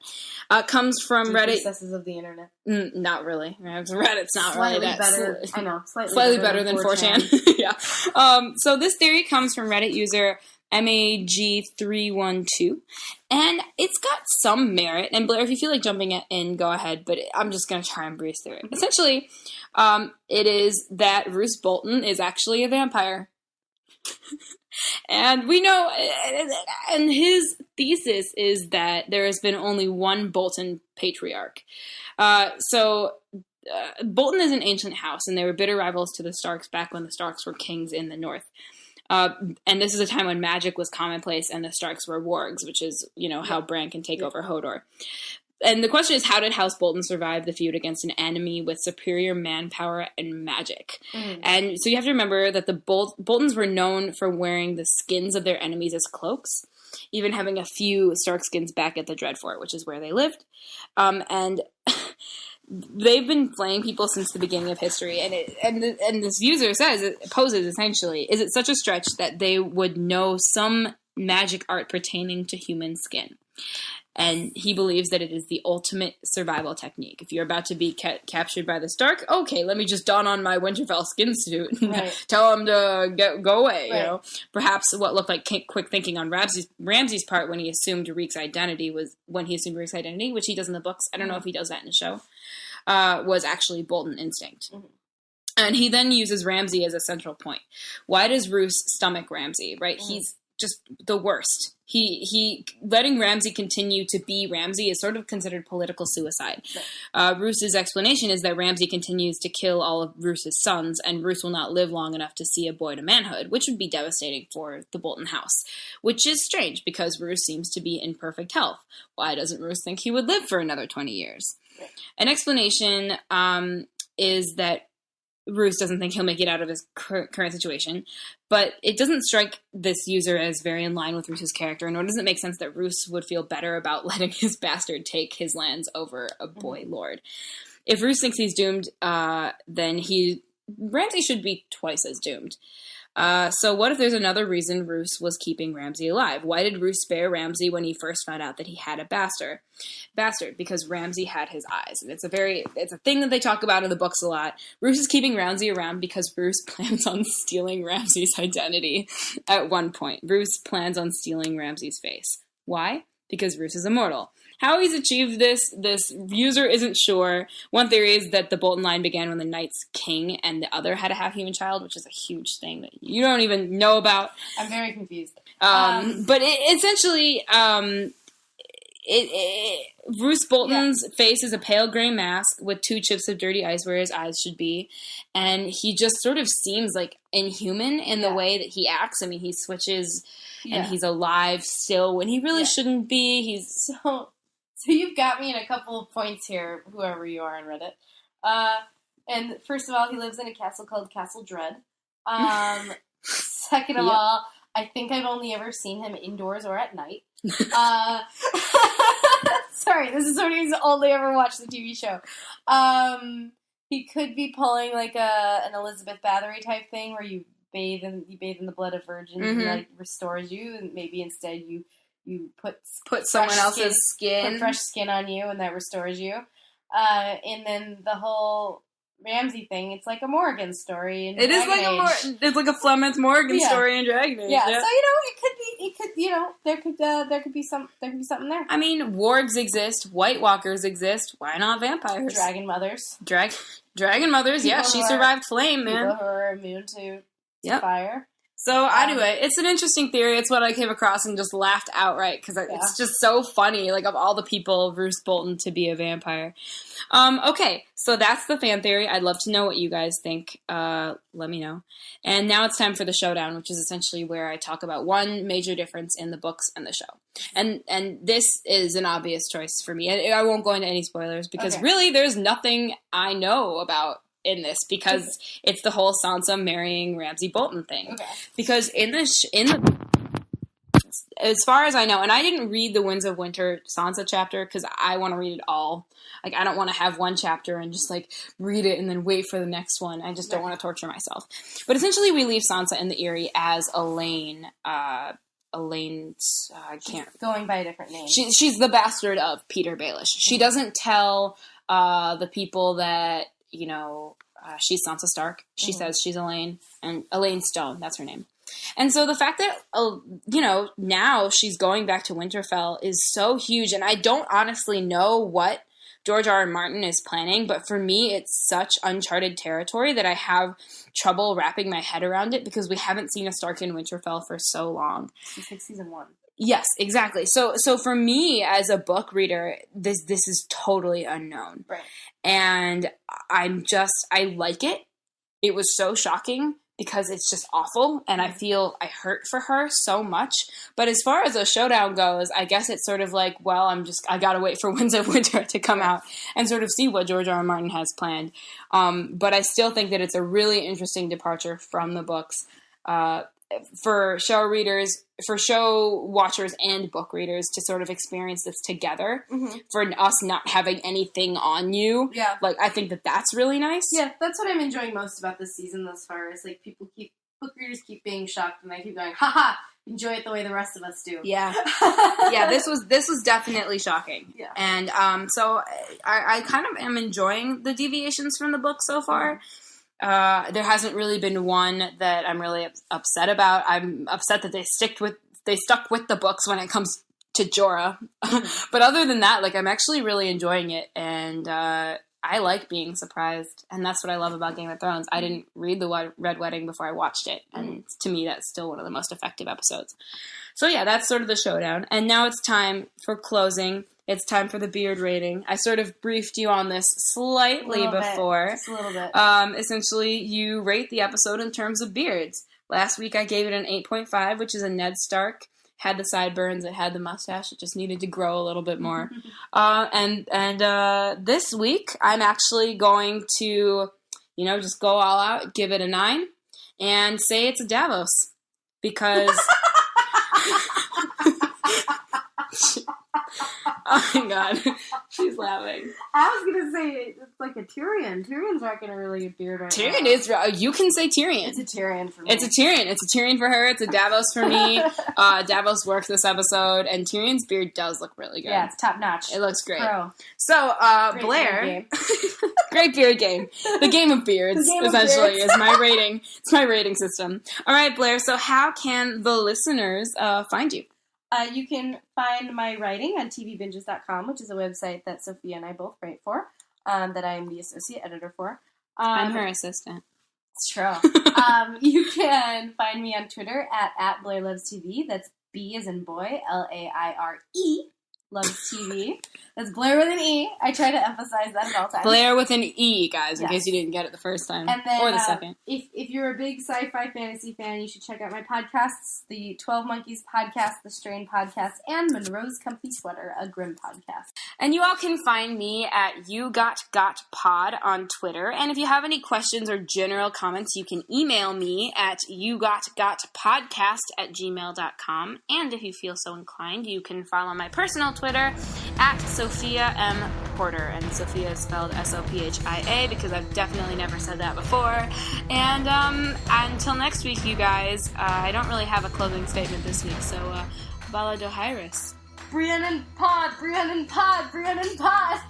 Comes from deep Reddit. Recesses of the internet. Not really. Reddit's not slightly really that. Better. I know. Slightly better than 4chan. Yeah. So this theory comes from Reddit user MAG312, and it's got some merit. And Blair, if you feel like jumping in, go ahead. But I'm just going to try and breeze through it. Essentially, it is that Roose Bolton is actually a vampire. And we know, and his thesis is that there has been only one Bolton patriarch. Bolton is an ancient house, and they were bitter rivals to the Starks back when the Starks were kings in the north. And this is a time when magic was commonplace, and the Starks were wargs, which is, how Bran can take over Hodor. And the question is, how did House Bolton survive the feud against an enemy with superior manpower and magic? Mm. And so you have to remember that the Boltons were known for wearing the skins of their enemies as cloaks, even having a few Stark skins back at the Dreadfort, which is where they lived. And they've been playing people since the beginning of history. And this user poses essentially, is it such a stretch that they would know some magic art pertaining to human skin? And he believes that it is the ultimate survival technique. If you're about to be captured by the Stark, okay, let me just don on my Winterfell skin suit and tell him to go away. Right. Perhaps what looked like quick thinking on Ramsay's part when he assumed Reek's identity, which he does in the books. I don't know if he does that in the show. Was actually Bolton instinct. Mm-hmm. And he then uses Ramsay as a central point. Why does Roose stomach Ramsay? Right, he's just the worst. He letting Ramsay continue to be Ramsay is sort of considered political suicide. Right. Roose's explanation is that Ramsay continues to kill all of Roose's sons, and Roose will not live long enough to see a boy to manhood, which would be devastating for the Bolton house. Which is strange, because Roose seems to be in perfect health. Why doesn't Roose think he would live for another 20 years? Right. An explanation is that Roose doesn't think he'll make it out of his current situation. But it doesn't strike this user as very in line with Roose's character, nor does it make sense that Roose would feel better about letting his bastard take his lands over a boy lord. If Roose thinks he's doomed, then Ramsay should be twice as doomed. So what if there's another reason Roose was keeping Ramsay alive? Why did Roose spare Ramsay when he first found out that he had a bastard? Because Ramsay had his eyes. And it's a thing that they talk about in the books a lot. Roose is keeping Ramsay around because Roose plans on stealing Ramsay's identity at one point. Roose plans on stealing Ramsay's face. Why? Because Roose is immortal. How he's achieved this user isn't sure. One theory is that the Bolton line began when the Knight's king and the other had a half-human child, which is a huge thing that you don't even know about. I'm very confused. But essentially, Roose Bolton's face is a pale gray mask with 2 chips of dirty ice where his eyes should be. And he just sort of seems like inhuman in the way that he acts. I mean, he switches and he's alive still when he really shouldn't be. He's So you've got me in a couple of points here, whoever you are on Reddit. And first of all, he lives in a castle called Castle Dread. Second of all, I think I've only ever seen him indoors or at night. Sorry, this is somebody who's only ever watched the TV show. He could be pulling like an Elizabeth Bathory type thing where you bathe in the blood of virgins and like restores you, and maybe instead you put someone else's skin. Put fresh skin on you, and that restores you. And then the whole Ramsay thing, it's like a Morgan story. In it's like a Flemeth Morgan story in Dragon Age. Yeah, so there could be something there. I mean, wargs exist, White Walkers exist. Why not vampires? Dragon mothers. Dragon mothers. People she survived flame, man. People who are immune to fire. So anyway, it's an interesting theory. It's what I came across and just laughed outright because it's just so funny. Like, of all the people, Roose Bolton to be a vampire. Okay, so that's the fan theory. I'd love to know what you guys think. Let me know. And now it's time for the showdown, which is essentially where I talk about one major difference in the books and the show. And this is an obvious choice for me. And I won't go into any spoilers because really there's nothing I know about in this because it's the whole Sansa marrying Ramsay Bolton thing. Okay. Because in the as far as I know, and I didn't read the Winds of Winter Sansa chapter because I want to read it all. Like, I don't want to have one chapter and just like read it and then wait for the next one. I just don't want to torture myself. But essentially, we leave Sansa in the Eyrie as Elaine. Elaine's She's going by a different name. She's the bastard of Peter Baelish. She doesn't tell the people that. She's Sansa Stark. She says she's Elaine, and Elaine Stone, that's her name. And so the fact that, now she's going back to Winterfell is so huge, and I don't honestly know what George R. R. Martin is planning, but for me, it's such uncharted territory that I have trouble wrapping my head around it because we haven't seen a Stark in Winterfell for so long. Since like season 1. Yes, exactly. So for me as a book reader, this is totally unknown. Right. And I like it. It was so shocking because it's just awful and I hurt for her so much. But as far as a showdown goes, I guess it's sort of like, well, I gotta wait for Winds of Winter to come out and sort of see what George R. R. Martin has planned. But I still think that it's a really interesting departure from the books. For show readers, for show watchers and book readers to sort of experience this together, for us not having anything on you. Yeah. Like, I think that's really nice. Yeah, that's what I'm enjoying most about this season thus far, is like book readers keep being shocked and I keep going, haha, enjoy it the way the rest of us do. Yeah. Yeah, this was definitely shocking. Yeah. And so I kind of am enjoying the deviations from the book so far. There hasn't really been one that I'm really upset about. I'm upset that they stuck with the books when it comes to Jorah. But other than that, like, I'm actually really enjoying it, and I like being surprised, and that's what I love about Game of Thrones. I didn't read the Red Wedding before I watched it, and to me, that's still one of the most effective episodes. So yeah, that's sort of the showdown, and now it's time for closing. It's time for the beard rating. I sort of briefed you on this slightly before. Just a little bit. Essentially, you rate the episode in terms of beards. Last week, I gave it an 8.5, which is a Ned Stark. Had the sideburns, it had the mustache. It just needed to grow a little bit more. And this week, I'm actually going to just go all out, give it a 9, and say it's a Davos. Because... Oh my god, she's laughing. I was gonna say it's like a Tyrion. Tyrion's rocking a really good beard right now. Tyrion is. You can say Tyrion. It's a Tyrion for me. It's a Tyrion. It's a Tyrion for her. It's a Davos for me. Davos worked this episode, and Tyrion's beard does look really good. Yeah, it's top notch. It looks great. Pro. So Great Blair, beard great beard game. The game of beards, essentially, is my rating. It's my rating system. All right, Blair. So how can the listeners find you? You can find my writing on tvbinges.com, which is a website that Sophia and I both write for, that I am the associate editor for. I'm her assistant. It's true. You can find me on Twitter at BlairLovesTV. That's B as in boy, Laire, Loves TV. That's Blair with an E. I try to emphasize that at all times. Blair with an E, guys, in case you didn't get it the first time. And then, or the second. If you're a big sci-fi fantasy fan, you should check out my podcasts, the 12 Monkeys podcast, the Strain podcast, and Monroe's Comfy Sweater, a Grimm podcast. And you all can find me at YouGotGotPod on Twitter. And if you have any questions or general comments, you can email me at YouGotGotPodcast@gmail.com. And if you feel so inclined, you can follow my personal Twitter at Sophia M. Porter. And Sophia is spelled Sophia, because I've definitely never said that before. And until next week, you guys, I don't really have a closing statement this week, so Bala Dohairis. Brienne and Pod, Brienne and Pod, Brienne and Pod.